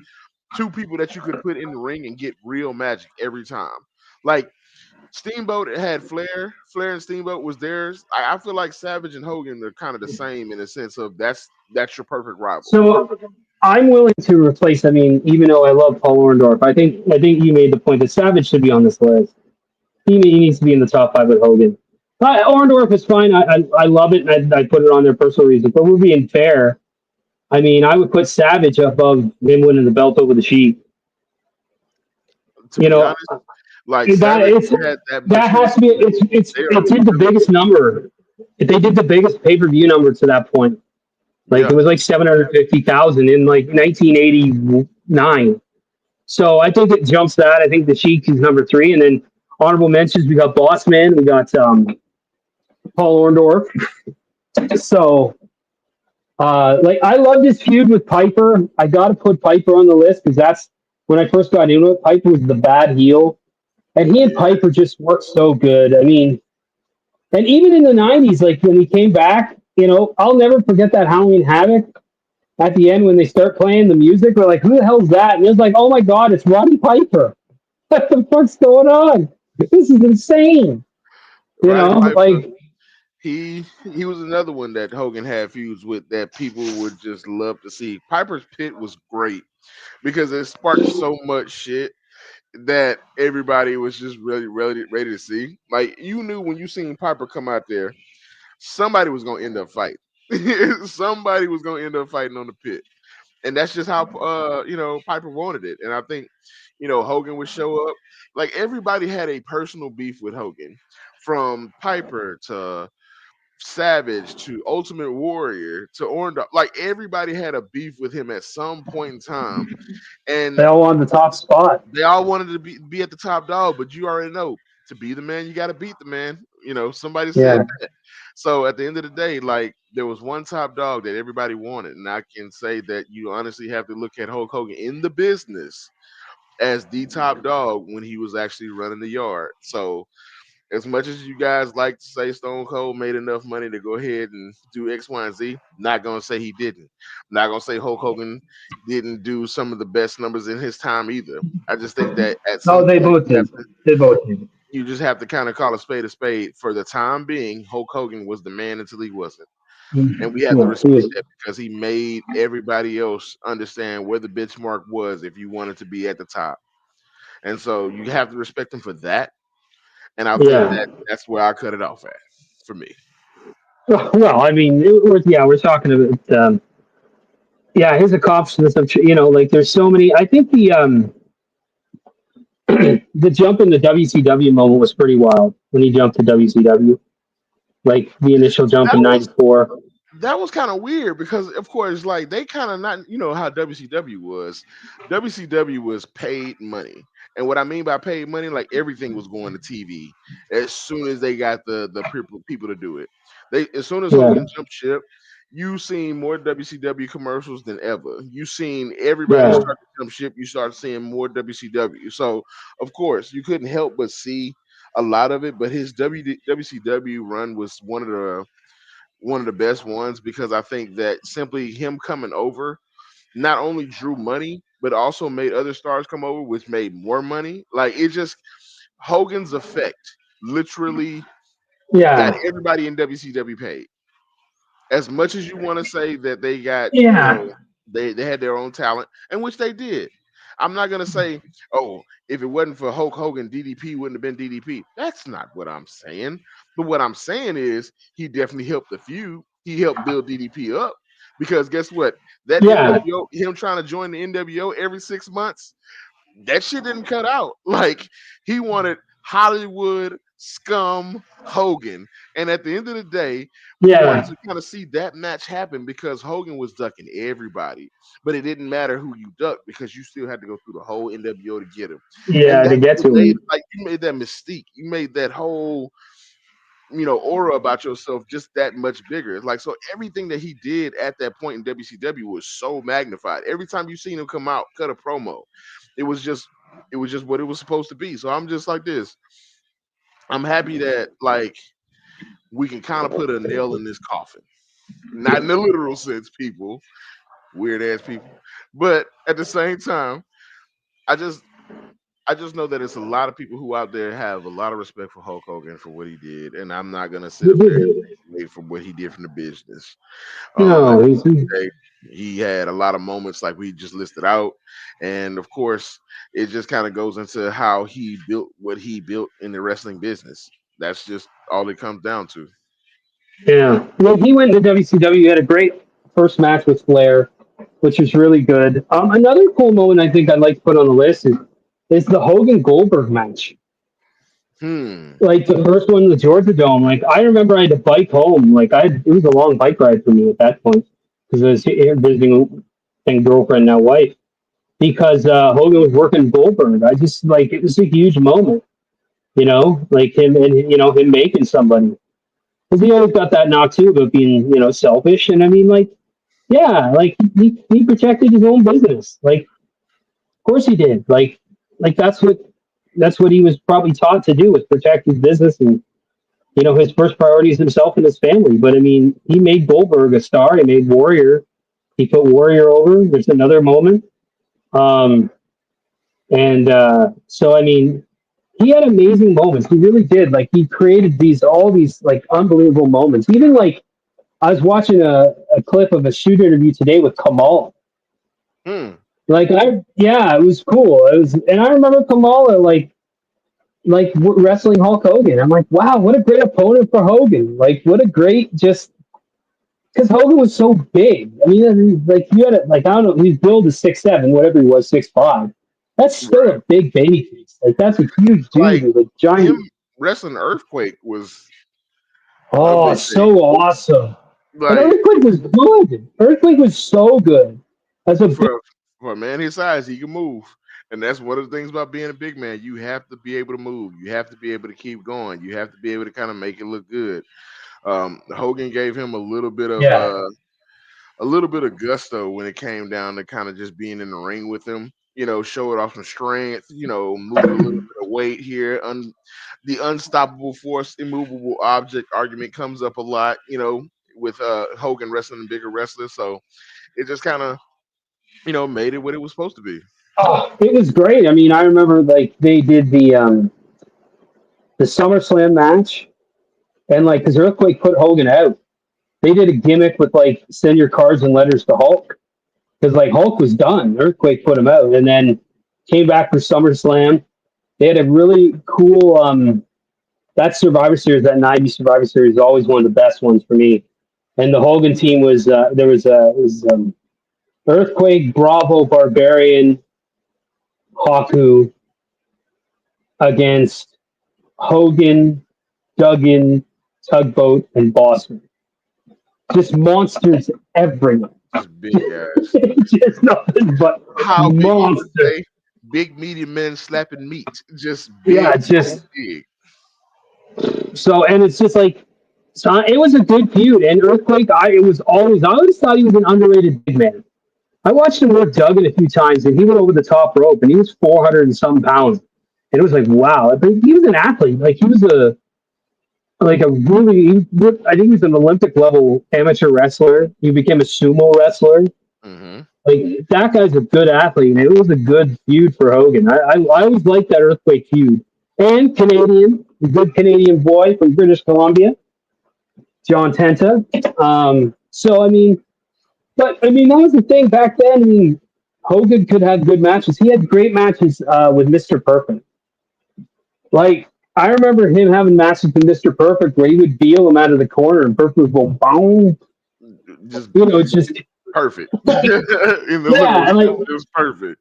Speaker 2: two people that you could put in the ring and get real magic every time. Like Steamboat had Flair. Flair and Steamboat was theirs. I feel like Savage and Hogan are kind of the same in the sense of that's your perfect rival.
Speaker 1: So I'm willing to replace. I mean, even though I love Paul Orndorff, I think you made the point that Savage should be on this list. He needs to be in the top five with Hogan. Orndorff is fine. I love it, and I put it on there personal reasons. But we're being fair. I mean, I would put Savage above him winning the belt over the Sheik.
Speaker 2: To
Speaker 1: You
Speaker 2: be
Speaker 1: know,
Speaker 2: honest, like
Speaker 1: that
Speaker 2: Savage
Speaker 1: it's
Speaker 2: had that much
Speaker 1: that has to
Speaker 2: history
Speaker 1: be.
Speaker 2: that they are
Speaker 1: It did the
Speaker 2: really
Speaker 1: biggest number. They did the biggest pay per view number to that point. Like it
Speaker 2: yeah.
Speaker 1: was like 750,000 in like 1989. So I think it jumps that. I think the Sheik is number three, and then honorable mentions. We got Boss Man. We got Paul Orndorff. So like I love this feud with Piper. I got to put Piper on the list because that's when I first got into it. Piper was the bad heel, and he and
Speaker 2: Yeah.
Speaker 1: Piper just worked so good. I mean, and even in the '90s, like when he came back, I'll never forget that Halloween Havoc at the end when they start playing the music. We're like, who the hell's that? And it was like, oh my god, it's Roddy Piper. What the fuck's going on? This is insane.
Speaker 2: Roddy Piper,
Speaker 1: Like
Speaker 2: he was another one that Hogan had feuds with that people would just love to see. Piper's Pit was great because it sparked so much shit that everybody was just really ready to see. Like you knew when you seen Piper come out there, somebody was gonna end up fighting. Somebody was gonna end up fighting on the pit. And that's just how Piper wanted it. And I think, Hogan would show up. Like everybody had a personal beef with Hogan. From Piper to Savage to Ultimate Warrior to Orndorff. Like everybody had a beef with him at some point in time.
Speaker 1: they
Speaker 2: And
Speaker 1: all on the top spot.
Speaker 2: they all wanted to be at the top dog, but you already know to be the man, you got to beat the man. Somebody said
Speaker 1: Yeah.
Speaker 2: that. So at the end of the day, like there was one top dog that everybody wanted, and I can say that you honestly have to look at Hulk Hogan in the business as the top dog when he was actually running the yard. So as much as you guys like to say Stone Cold made enough money to go ahead and do X, Y, and Z, not gonna say he didn't. Not gonna say Hulk Hogan didn't do some of the best numbers in his time either. I just think that at
Speaker 1: No,
Speaker 2: some
Speaker 1: they
Speaker 2: point
Speaker 1: both did. They both did.
Speaker 2: you just have to kind of call a spade a spade. For the time being, Hulk Hogan was the man until he wasn't. And we have to
Speaker 1: Yeah, he
Speaker 2: respect
Speaker 1: was.
Speaker 2: that because he made everybody else understand where the benchmark was if you wanted to be at the top. And so you have to respect him for that. And I think
Speaker 1: Yeah.
Speaker 2: that that's where I cut it off at for me.
Speaker 1: Well, I mean, we're talking about yeah, his accomplishments. Like there's so many. I think the jump in the WCW moment was pretty wild when he jumped to WCW. Like the initial jump
Speaker 2: That
Speaker 1: in
Speaker 2: was
Speaker 1: '94.
Speaker 2: that was kind of weird because of course like they kind of not how WCW was paid money. And what I mean by paid money, like everything was going to TV as soon as they got the people to do it. They as soon as
Speaker 1: Yeah,
Speaker 2: Hogan jumped ship, you seen more WCW commercials than ever. You seen everybody
Speaker 1: yeah,
Speaker 2: start to jump ship, you start seeing more WCW. So of course you couldn't help but see a lot of it, but his WCW run was one of the best ones because I think that simply him coming over not only drew money but also made other stars come over, which made more money. Like it just Hogan's effect literally got
Speaker 1: yeah,
Speaker 2: everybody in WCW paid. As much as you want to say that they got,
Speaker 1: yeah,
Speaker 2: they had their own talent, and which they did. I'm not gonna say, oh, if it wasn't for Hulk Hogan, DDP wouldn't have been DDP. That's not what I'm saying. But what I'm saying is he definitely helped the feud. He helped build DDP up. Because guess what? That
Speaker 1: Yeah,
Speaker 2: NWO, him trying to join the NWO every 6 months, that shit didn't cut out. Like he wanted Hollywood scum Hogan, and at the end of the day, we wanted
Speaker 1: yeah,
Speaker 2: to kind of see that match happen because Hogan was ducking everybody, but it didn't matter who you ducked because you still had to go through the whole NWO to get him, and
Speaker 1: yeah. To
Speaker 2: that's
Speaker 1: get
Speaker 2: what
Speaker 1: to
Speaker 2: made
Speaker 1: him.
Speaker 2: like you made that mystique, you made that whole aura about yourself just that much bigger. It's like so everything that he did at that point in WCW was so magnified. Every time you seen him come out, cut a promo, it was just it was just what it was supposed to be. So I'm just like this. I'm happy that like we can kind of put a nail in this coffin. Not in the literal sense, people, weird ass people. But at the same time, I just I just know that it's a lot of people who out there have a lot of respect for Hulk Hogan for what he did, and I'm not gonna sit up there and take away from what he did from the business. At
Speaker 1: No,
Speaker 2: the
Speaker 1: he's
Speaker 2: end of the day, he had a lot of moments like we just listed out, and of course, it just kind of goes into how he built what he built in the wrestling business. That's just all it comes down to.
Speaker 1: yeah. Well, he went to WCW. He had a great first match with Flair, which was really good. Another cool moment I think I'd like to put on the list is the Hogan Goldberg match.
Speaker 2: Hmm.
Speaker 1: Like the first one in the Georgia Dome. Like I remember I had to bike home. It was a long bike ride for me at that point because I was here visiting and girlfriend now wife because Hogan was working Goldberg. I just like it was a huge moment, like him and him making somebody because he always got that knock too about being selfish. And I mean like yeah, like he protected his own business. Like of course he did. Like that's what he was probably taught to do was protect his business and his first priority is himself and his family. But I mean, he made Goldberg a star. He made Warrior. He put Warrior over. There's another moment. Um, and so, I mean, he had amazing moments. He really did. Like he created all these like unbelievable moments. Even like I was watching a clip of a shoot interview today with Kamal.
Speaker 2: Hmm.
Speaker 1: Yeah, it was cool. And I remember Kamala wrestling Hulk Hogan. I'm like, wow, what a great opponent for Hogan. Like, what a great just because Hogan was so big. I mean, like you had it. Like I don't know, he's billed as 6'7", whatever he was, 6'5". That's still
Speaker 2: Right.
Speaker 1: a big baby face. Like that's a huge dude
Speaker 2: Like
Speaker 1: with a
Speaker 2: him
Speaker 1: giant.
Speaker 2: wrestling Earthquake was a
Speaker 1: Oh,
Speaker 2: big thing.
Speaker 1: so awesome! And
Speaker 2: Like
Speaker 1: Earthquake was good. Earthquake was so good. As a big,
Speaker 2: for for a man his size, he can move. And that's one of the things about being a big man. You have to be able to move. You have to be able to keep going. You have to be able to kind of make it look good. Hogan gave him
Speaker 1: yeah.
Speaker 2: a little bit of gusto when it came down to kind of just being in the ring with him. Show it off some strength. Move a little bit of weight here. The unstoppable force, immovable object argument comes up a lot. With Hogan wrestling bigger wrestlers, so it just kind of made it what it was supposed to be.
Speaker 1: Oh, it was great. I mean, I remember like they did the SummerSlam match, and like because Earthquake put Hogan out, they did a gimmick with like send your cards and letters to Hulk because like Hulk was done. Earthquake put him out, and then came back for SummerSlam. They had a really cool that Survivor Series, that '90s Survivor Series, is always one of the best ones for me. And the Hogan team was there was Earthquake, Bravo, Barbarian, Haku against Hogan, Duggan, Tugboat, and Bossman. Just monsters everywhere.
Speaker 2: Just big guys.
Speaker 1: Just nothing but
Speaker 2: How big you would
Speaker 1: monster.
Speaker 2: say? Big medium men slapping meat. Just
Speaker 1: Yeah,
Speaker 2: big,
Speaker 1: just
Speaker 2: big.
Speaker 1: so, and it's just like, so it was a good feud. And Earthquake, I always thought he was an underrated big man. I watched him work Duggan a few times, and he went over the top rope, and he was 400 and some pounds. And it was like, wow. But he was an athlete. Like he was I think he was an Olympic level amateur wrestler. He became a sumo wrestler.
Speaker 2: Hmm.
Speaker 1: Like that guy's a good athlete, and it was a good feud for Hogan. I always liked that Earthquake feud. And Canadian, the good Canadian boy from British Columbia, John Tenta. So I mean, but I mean that was the thing back then. I mean, Hogan could have good matches. He had great matches with Mr. Perfect. Like I remember him having matches with Mr. Perfect where he would deal him out of the corner and Perfect would go boom.
Speaker 2: just
Speaker 1: It's just
Speaker 2: perfect in the living
Speaker 1: yeah, and
Speaker 2: room.
Speaker 1: like
Speaker 2: It was perfect.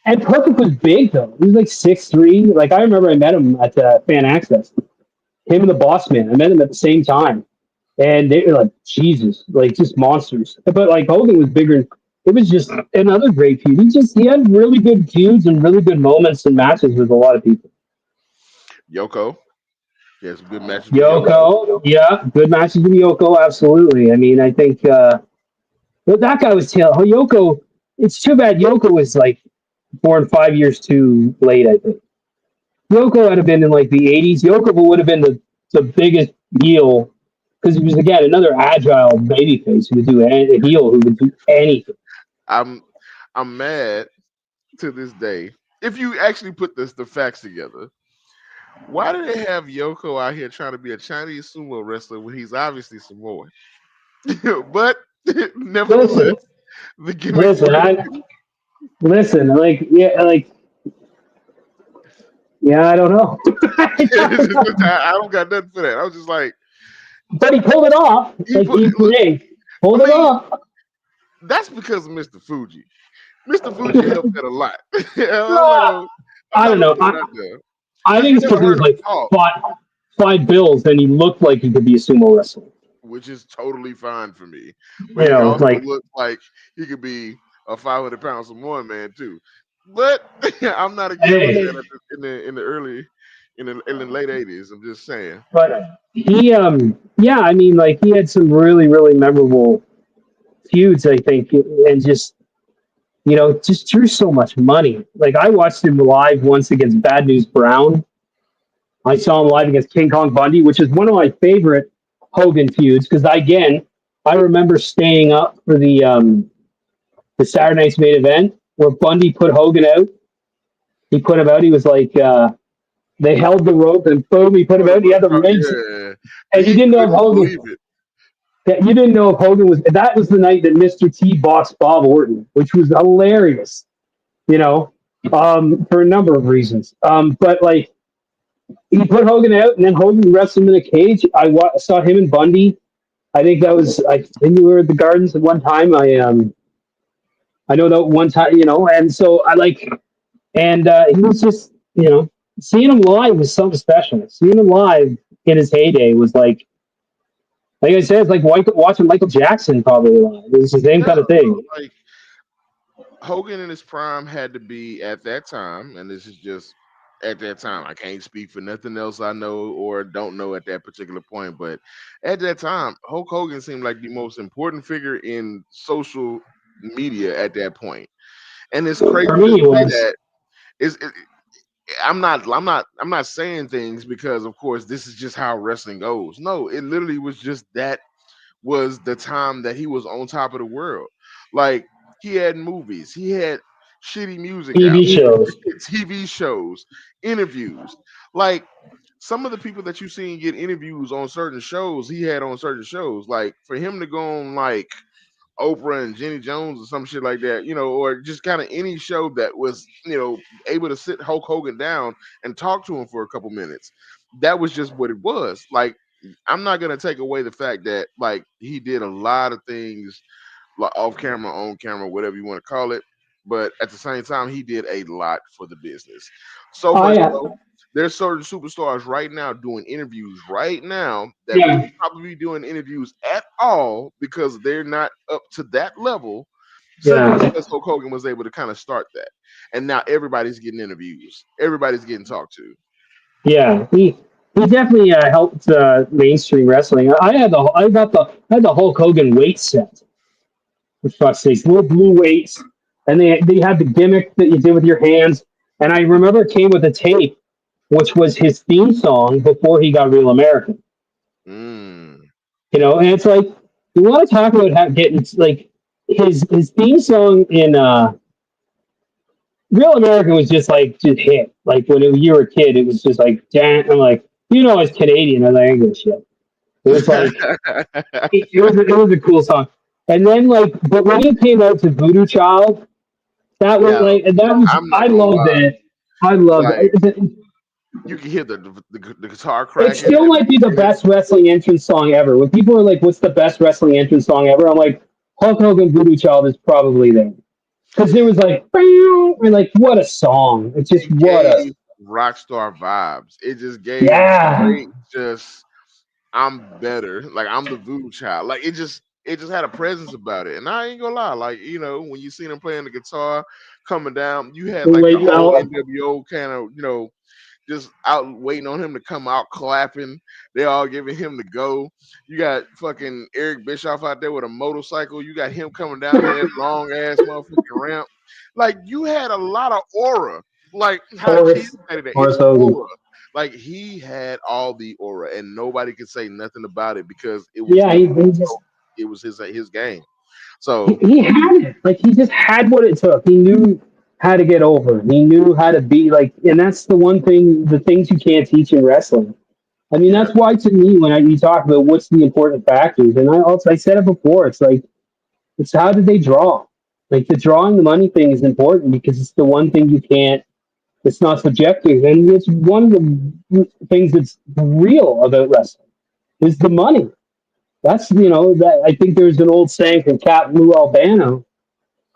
Speaker 1: and Perfect was big though. He was like 6'3". Like I remember I met him at Fan Access. Him and the Boss Man. I met him at the same time, and they were like Jesus, like just monsters. But like Hogan was bigger. It was just another great feud. He had really good feuds and really good moments and matches with a lot of people.
Speaker 2: Yoko, he had some good matches with Yoko.
Speaker 1: Yoko, yeah, good matches with Yoko, absolutely. I mean, I think well, that guy was tail. Yoko, it's too bad Yoko was like born 5 years too late. I think Yoko would have been in like the '80s. Yoko would have been the biggest heel because he was again another agile babyface who would do a heel who would do anything.
Speaker 2: I'm I'm mad to this day. If you actually put the facts together, why do they have Yoko out here trying to be a Chinese sumo wrestler when he's obviously Samoan? But nevertheless,
Speaker 1: Listen,
Speaker 2: the gimmick
Speaker 1: listen,
Speaker 2: works.
Speaker 1: listen. Like yeah, like yeah, I don't know.
Speaker 2: It's just, I don't got nothing for that. I was just like,
Speaker 1: But he pulled it off.
Speaker 2: he
Speaker 1: Like
Speaker 2: put.
Speaker 1: he
Speaker 2: Look,
Speaker 1: hey,
Speaker 2: I
Speaker 1: pulled it
Speaker 2: mean,
Speaker 1: off.
Speaker 2: that's because of Mr. Fuji. Mr. Fuji helped that a lot. I'm not
Speaker 1: Well,
Speaker 2: gonna. I'm
Speaker 1: I
Speaker 2: not
Speaker 1: don't
Speaker 2: gonna
Speaker 1: know.
Speaker 2: throw it out there
Speaker 1: I
Speaker 2: because
Speaker 1: think
Speaker 2: you
Speaker 1: it's
Speaker 2: never
Speaker 1: because he was
Speaker 2: heard him
Speaker 1: like
Speaker 2: talk,
Speaker 1: five bills and he looked like he could be a sumo wrestler.
Speaker 2: which is totally fine for me. But
Speaker 1: You
Speaker 2: he
Speaker 1: know,
Speaker 2: also
Speaker 1: like
Speaker 2: looked like he could be a 500 pound Samoan man too. But I'm not against
Speaker 1: hey,
Speaker 2: that in the early in the late '80s. I'm just saying.
Speaker 1: but he yeah, I mean like he had some really really memorable feuds. I think and just just drew so much money. Like I watched him live once against Bad News Brown. I saw him live against King Kong Bundy, which is one of my favorite Hogan feuds because again I remember staying up for the Saturday night's main event where Bundy put Hogan out. He put him out. He was like, they held the rope and boom, he put him out. He had the rings,
Speaker 2: Yeah,
Speaker 1: and you
Speaker 2: he
Speaker 1: didn't know if
Speaker 2: couldn't
Speaker 1: Hogan.
Speaker 2: believe it.
Speaker 1: Yeah, you didn't know if Hogan was. That was the night that Mister T boxed Bob Orton, which was hilarious. You know, for a number of reasons. But like he put Hogan out, and then Hogan wrestled him in a cage. Saw him and Bundy. I think that was. I think we were at the Gardens at one time. I know that one time. And so I like. And he was just, seeing him live was something special. Seeing him live in his heyday was like I said, it's like watching Michael Jackson probably live. It was the same
Speaker 2: Yeah,
Speaker 1: kind of thing.
Speaker 2: like Hogan in his prime had to be at that time, and this is just at that time. I can't speak for nothing else I know or don't know at that particular point, but at that time, Hulk Hogan seemed like the most important figure in social media at that point. And it's crazy
Speaker 1: For
Speaker 2: to
Speaker 1: me, it
Speaker 2: say
Speaker 1: was.
Speaker 2: that is I'm not saying things because of course this is just how wrestling goes. No, it literally was just that was the time that he was on top of the world. Like he had movies, he had shitty music
Speaker 1: TV
Speaker 2: out,
Speaker 1: shows.
Speaker 2: TV shows, interviews. Like some of the people that you seen get interviews on certain shows, he had on certain shows. Like for him to go on like Oprah and Jenny Jones or some shit like that, or just kind of any show that was, able to sit Hulk Hogan down and talk to him for a couple minutes. That was just what it was. Like, I'm not gonna take away the fact that like he did a lot of things like off camera, on camera, whatever you want to call it. But at the same time, he did a lot for the business. So much
Speaker 1: I
Speaker 2: so, there's certain superstars right now doing interviews right now that
Speaker 1: Yeah,
Speaker 2: wouldn't probably be doing interviews at all because they're not up to that level simply
Speaker 1: yeah,
Speaker 2: because Hulk Hogan was able to kind of start that. And now everybody's getting interviews. Everybody's getting talked to.
Speaker 1: yeah. He definitely helped mainstream wrestling. I had the Hulk Hogan weight set. For fuck's sakes, little blue weights, and they had the gimmick that you did with your hands. And I remember it came with a tape, which was his theme song before he got Real American.
Speaker 2: Mm.
Speaker 1: And it's like you want to talk about how getting like his theme song in Real American was just hit. Like you were a kid, it was just like damn. I'm like it's Canadian. I'm like, I ain't give a shit. It was like it was a cool song. And then but when he came out to Voodoo Child, that was
Speaker 2: Yeah,
Speaker 1: like that was
Speaker 2: I'm not
Speaker 1: I
Speaker 2: gonna
Speaker 1: loved
Speaker 2: lie.
Speaker 1: it. I loved
Speaker 2: Like
Speaker 1: it.
Speaker 2: You can hear the guitar
Speaker 1: It
Speaker 2: cracking.
Speaker 1: still might be the best wrestling entrance song ever. When people are like, "What's the best wrestling entrance song ever?" I'm like, Hulk Hogan Voodoo Child is probably there because there was like, and like, what a song! It's just
Speaker 2: It
Speaker 1: what a
Speaker 2: gave rock star vibes. It just gave
Speaker 1: yeah.
Speaker 2: straight just I'm better. Like I'm the voodoo child. Like it just had a presence about it. And I ain't gonna lie, like, when you seen him playing the guitar coming down, you had like the
Speaker 1: Wait,
Speaker 2: whole
Speaker 1: no,
Speaker 2: NWO kind of, just out waiting on him to come out clapping. They all giving him the go. You got fucking Eric Bischoff out there with a motorcycle. You got him coming down that long ass motherfucking ramp. Like you had a lot of aura. Like how the kids
Speaker 1: Horace,
Speaker 2: say that. It's
Speaker 1: Horace Hogan.
Speaker 2: aura. Like he had all the aura, and nobody could say nothing about it because it was
Speaker 1: Yeah,
Speaker 2: him.
Speaker 1: he just
Speaker 2: It was his game. So
Speaker 1: he had it. Like he just had what it took. He knew how to get over. He knew how to be like, and that's the one thing, the things you can't teach in wrestling. I mean,
Speaker 2: yeah,
Speaker 1: that's why to me, when you talk about what's the important factors, and I said it before, it's like, it's how did they draw? Like the drawing the money thing is important because it's the one thing you can't, it's not subjective. And it's one of the things that's real about wrestling is the money. That's, that I think there's an old saying from Captain Lou Albano,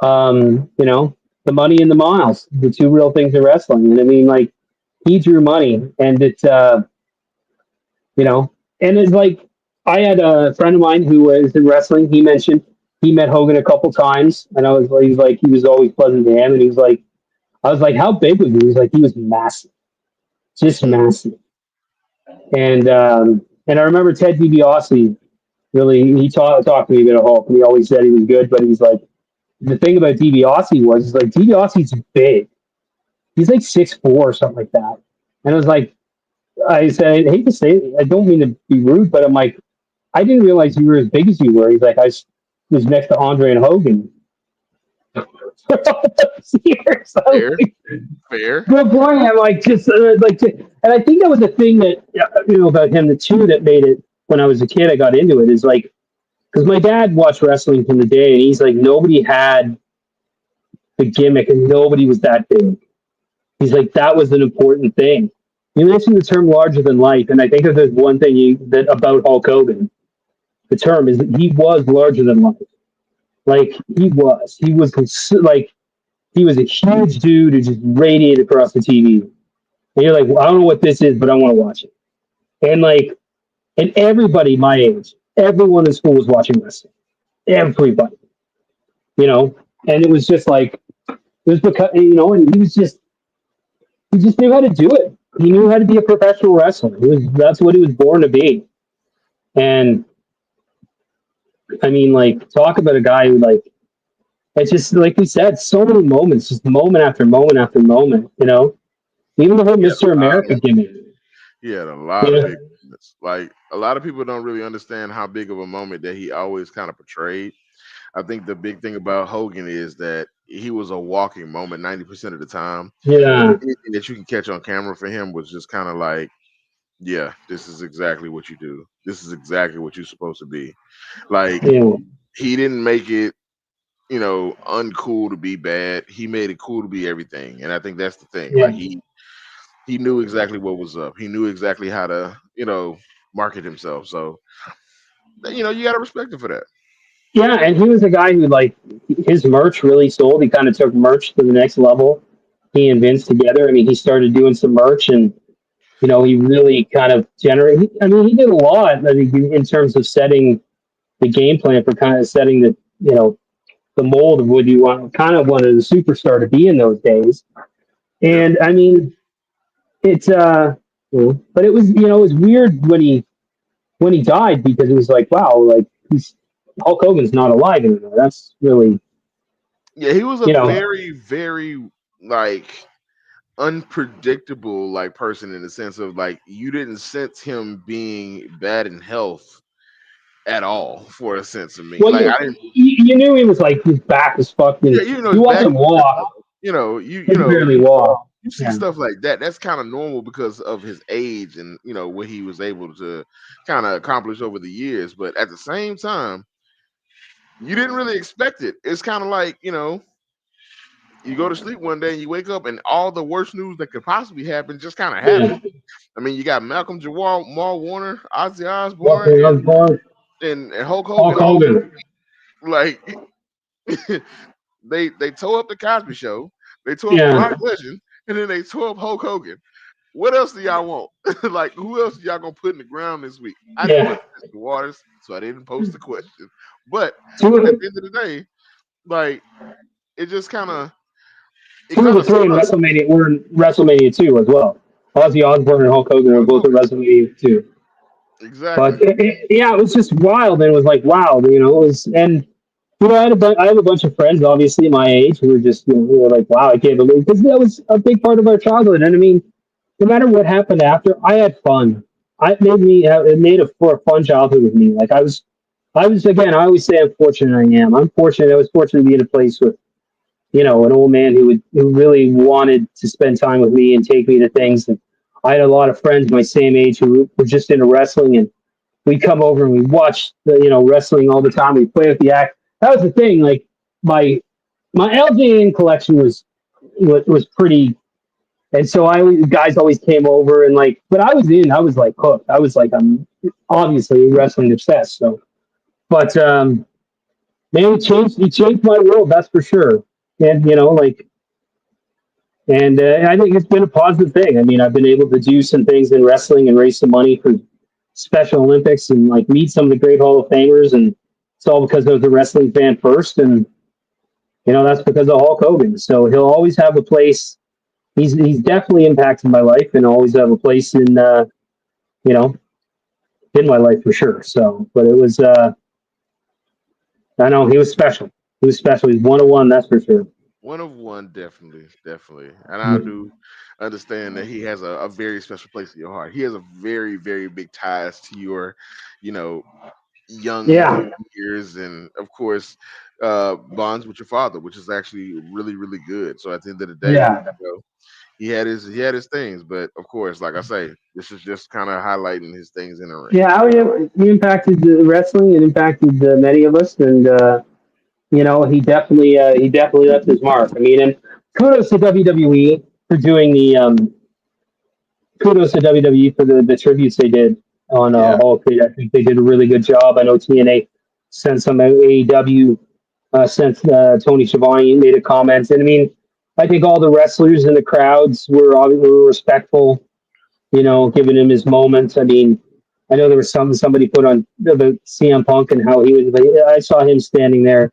Speaker 1: the money and the miles, the two real things of wrestling. And I mean, like, he drew money and you know, and it's like, I had a friend of mine who was in wrestling. He mentioned he met Hogan a couple times, and he was always pleasant to him. And he was like, I was like, how big was he? He was like, he was massive, just
Speaker 2: mm,
Speaker 1: massive. And I remember Ted DiBiase really, he talked to me about Hulk, and he always said he was good, but he's like, the thing about DiBiase was, is like, DiBiase's big. He's like 6'4" or something like that. And I was like, I said, I hate to say it, I don't mean to be rude, but I'm like, I didn't realize you were as big as you were. He's like, was next to Andre and Hogan for all those years. I was
Speaker 2: fair,
Speaker 1: like,
Speaker 2: fair.
Speaker 1: good point. I'm like, and I think that was the thing that, about him, the two that made it when I was a kid, I got into it is like, because my dad watched wrestling from the day, and he's like, nobody had the gimmick and nobody was that big. He's like, that was an important thing. You mentioned the term larger than life, and I think if there's one thing that about Hulk Hogan, the term is that he was larger than life. Like like he was a huge dude who just radiated across the TV. And you're like, well, I don't know what this is, but I want to watch it. And like, and everybody my age, everyone in school was watching wrestling. Everybody, you know. And it was just like, it was because, and he just knew how to do it. He knew how to be a professional wrestler. That's what he was born to be. And I mean, like, talk about a guy who, like, it's just like we said, so many moments, just moment after moment after moment. Even the whole
Speaker 2: He had
Speaker 1: Mr.
Speaker 2: a lot
Speaker 1: America
Speaker 2: of
Speaker 1: gimmick.
Speaker 2: he had a lot of
Speaker 1: Yeah,
Speaker 2: big moments. Like a lot of people don't really understand how big of a moment that he always kind of portrayed. I think the big thing about Hogan is that he was a walking moment 90% of the time. And
Speaker 1: yeah,
Speaker 2: anything that you can catch on camera for him was just kind of like, yeah, this is exactly what you do. This is exactly what you're supposed to be. Like
Speaker 1: yeah,
Speaker 2: he didn't make it, uncool to be bad. He made it cool to be everything. And I think that's the thing. Like
Speaker 1: yeah,
Speaker 2: he knew exactly what was up. He knew exactly how to, market himself. So, you got to respect him for that.
Speaker 1: yeah. And he was a guy who, like, his merch really sold. He kind of took merch to the next level. He and Vince together. I mean, he started doing some merch, and he really kind of generated. I mean, he did a lot. I mean, in terms of setting the game plan for kind of setting the mold of what you want, kind of wanted a superstar to be in those days.
Speaker 2: Yeah.
Speaker 1: And I mean, it's but it was weird when he died because it was like, wow, like Hulk Hogan's not alive anymore. That's really,
Speaker 2: Yeah, he was a
Speaker 1: you know,
Speaker 2: very, very like unpredictable like person in the sense of like you didn't sense him being bad in health at all for a sense of me.
Speaker 1: well,
Speaker 2: Like I didn't.
Speaker 1: you knew he was like his back was
Speaker 2: Yeah,
Speaker 1: fucking.
Speaker 2: his
Speaker 1: You watch
Speaker 2: back
Speaker 1: him
Speaker 2: was messed
Speaker 1: walk,
Speaker 2: up. You know,
Speaker 1: he could barely walk.
Speaker 2: you see
Speaker 1: Yeah,
Speaker 2: stuff like that. That's kind of normal because of his age and what he was able to kind of accomplish over the years. But at the same time, you didn't really expect it. It's kind of like you go to sleep one day and you wake up and all the worst news that could possibly happen just kind of happened.
Speaker 1: Yeah.
Speaker 2: I mean, you got Malcolm Jamal, Mal Warner, Ozzy Osbourne,
Speaker 1: Walking Osborne,
Speaker 2: and Hulk
Speaker 1: Hulk
Speaker 2: Hogan all
Speaker 1: Hogan.
Speaker 2: like they tore up the Cosby Show, they tore up
Speaker 1: Yeah.
Speaker 2: Black Legend, and then they tore up Hulk Hogan. What else do y'all want? Like, who else y'all gonna put in the ground this week? I didn't
Speaker 1: Yeah.
Speaker 2: put Mr. Waters, so I didn't post the question. But at
Speaker 1: Two,
Speaker 2: the end of the day, like it just it
Speaker 1: two of
Speaker 2: kind
Speaker 1: the
Speaker 2: of
Speaker 1: three in
Speaker 2: sucks.
Speaker 1: WrestleMania were in WrestleMania 2 as well. Ozzy Osbourne and Hulk Hogan are
Speaker 2: Hulk
Speaker 1: both at
Speaker 2: Hogan,
Speaker 1: WrestleMania 2.
Speaker 2: exactly.
Speaker 1: But yeah, it was just wild. And it was like, wow, you know, it was, and, you know, I have a bunch of friends, obviously, my age, who were just, you know, who were like, wow, I can't believe, because that was a big part of our childhood. And I mean, no matter what happened after, I had fun. It made it for a fun childhood with me. Like again, I always say I'm fortunate. I am. I'm fortunate. I was fortunate to be in a place with, you know, an old man who really wanted to spend time with me and take me to things. And I had a lot of friends my same age who were just into wrestling, and we come over and we watch the, you know, wrestling all the time. We play with the act. That was the thing. Like my my LJN collection was pretty, and so guys always came over and like, but I was like hooked. I was like, I'm obviously wrestling obsessed. So, but man, it changed my world. That's for sure. And you know, like, and I think it's been a positive thing. I mean, I've been able to do some things in wrestling and raise some money for Special Olympics and like meet some of the great Hall of Famers. And it's all because I was a wrestling fan first. And, you know, that's because of Hulk Hogan. So he'll always have a place. He's definitely impacted my life and always have a place in, you know, in my life for sure. So, but it was, I know he was special. He was special. He's 101, that's for sure.
Speaker 2: One of one, definitely, definitely. And I do understand that he has a very special place in your heart. He has a very, very big ties to your, you know, young
Speaker 1: Yeah.
Speaker 2: years, and of course, bonds with your father, which is actually really, really good. So at the end of the day,
Speaker 1: Yeah.
Speaker 2: he had his things, but of course, like I say, this is just kind of highlighting his things in the ring.
Speaker 1: Yeah. He impacted the wrestling. It impacted many of us. And, you know, he definitely left his mark. I mean, and kudos to WWE for doing the kudos to WWE for the tributes they did on
Speaker 2: Yeah,
Speaker 1: Hulk. I think they did a really good job. I know TNA sent some AEW sent Tony Schiavone made a comment, and I mean, I think all the wrestlers in the crowds were respectful. You know, giving him his moments. I mean, I know there was somebody put on the CM Punk and how he was. Like, I saw him standing there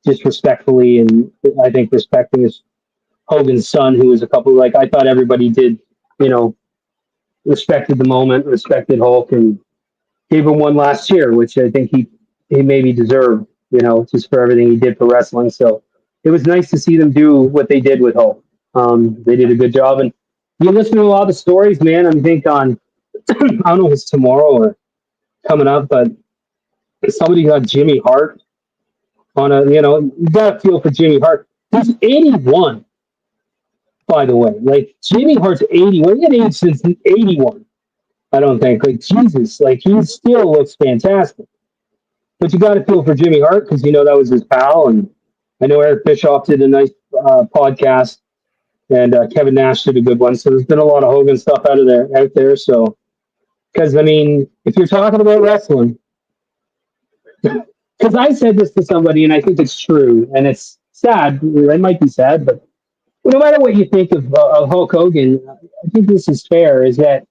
Speaker 1: just respectfully, and I think respecting his Hogan's son, who was a couple. Like I thought everybody did, you know, respected the moment, respected Hulk, and gave him one last year, which I think he maybe deserved, you know, just for everything he did for wrestling. So it was nice to see them do what they did with Hulk. They did a good job, and you listen to a lot of the stories, man. I think on I don't know if it's tomorrow or coming up, but somebody got Jimmy Hart on a, you know, you got to feel for Jimmy Hart. He's 81, by the way. Like Jimmy Hart's 81. He had aged since 81. I don't think. Like Jesus, like he still looks fantastic. But you got to feel for Jimmy Hart because you know that was his pal, and I know Eric Bischoff did a nice podcast, and Kevin Nash did a good one. So there's been a lot of Hogan stuff out there. So because I mean, if you're talking about wrestling, because I said this to somebody, and I think it's true, and it's sad. It might be sad, but no matter what you think of Hulk Hogan, I think this is fair. Is that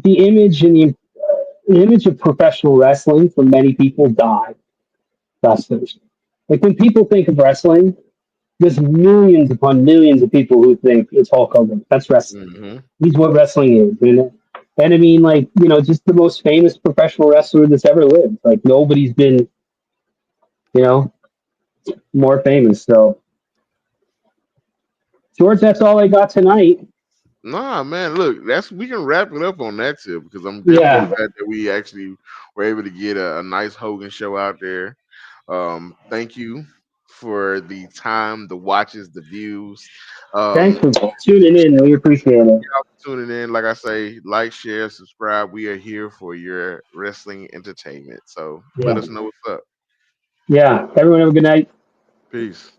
Speaker 1: the image and the image of professional wrestling for many people died last Thursday. Like when people think of wrestling, there's millions upon millions of people who think it's Hulk Hogan. That's wrestling.
Speaker 2: hmm
Speaker 1: He's what wrestling is. And I mean, like, you know, just the most famous professional wrestler that's ever lived. Like nobody's been, you know, more famous. So, George, that's all I got tonight.
Speaker 2: Nah, man, look, that's we can wrap it up on that tip because I'm definitely
Speaker 1: Yeah.
Speaker 2: glad that we actually were able to get a nice Hogan show out there. Thank you for the time, the watches, the views.
Speaker 1: Thanks
Speaker 2: Um,
Speaker 1: for tuning in. We appreciate it.
Speaker 2: y'all for tuning in. Like I say, like, share, subscribe. We are here for your wrestling entertainment. So let
Speaker 1: Yeah.
Speaker 2: us know what's up.
Speaker 1: Yeah. Everyone have a good night.
Speaker 2: Peace.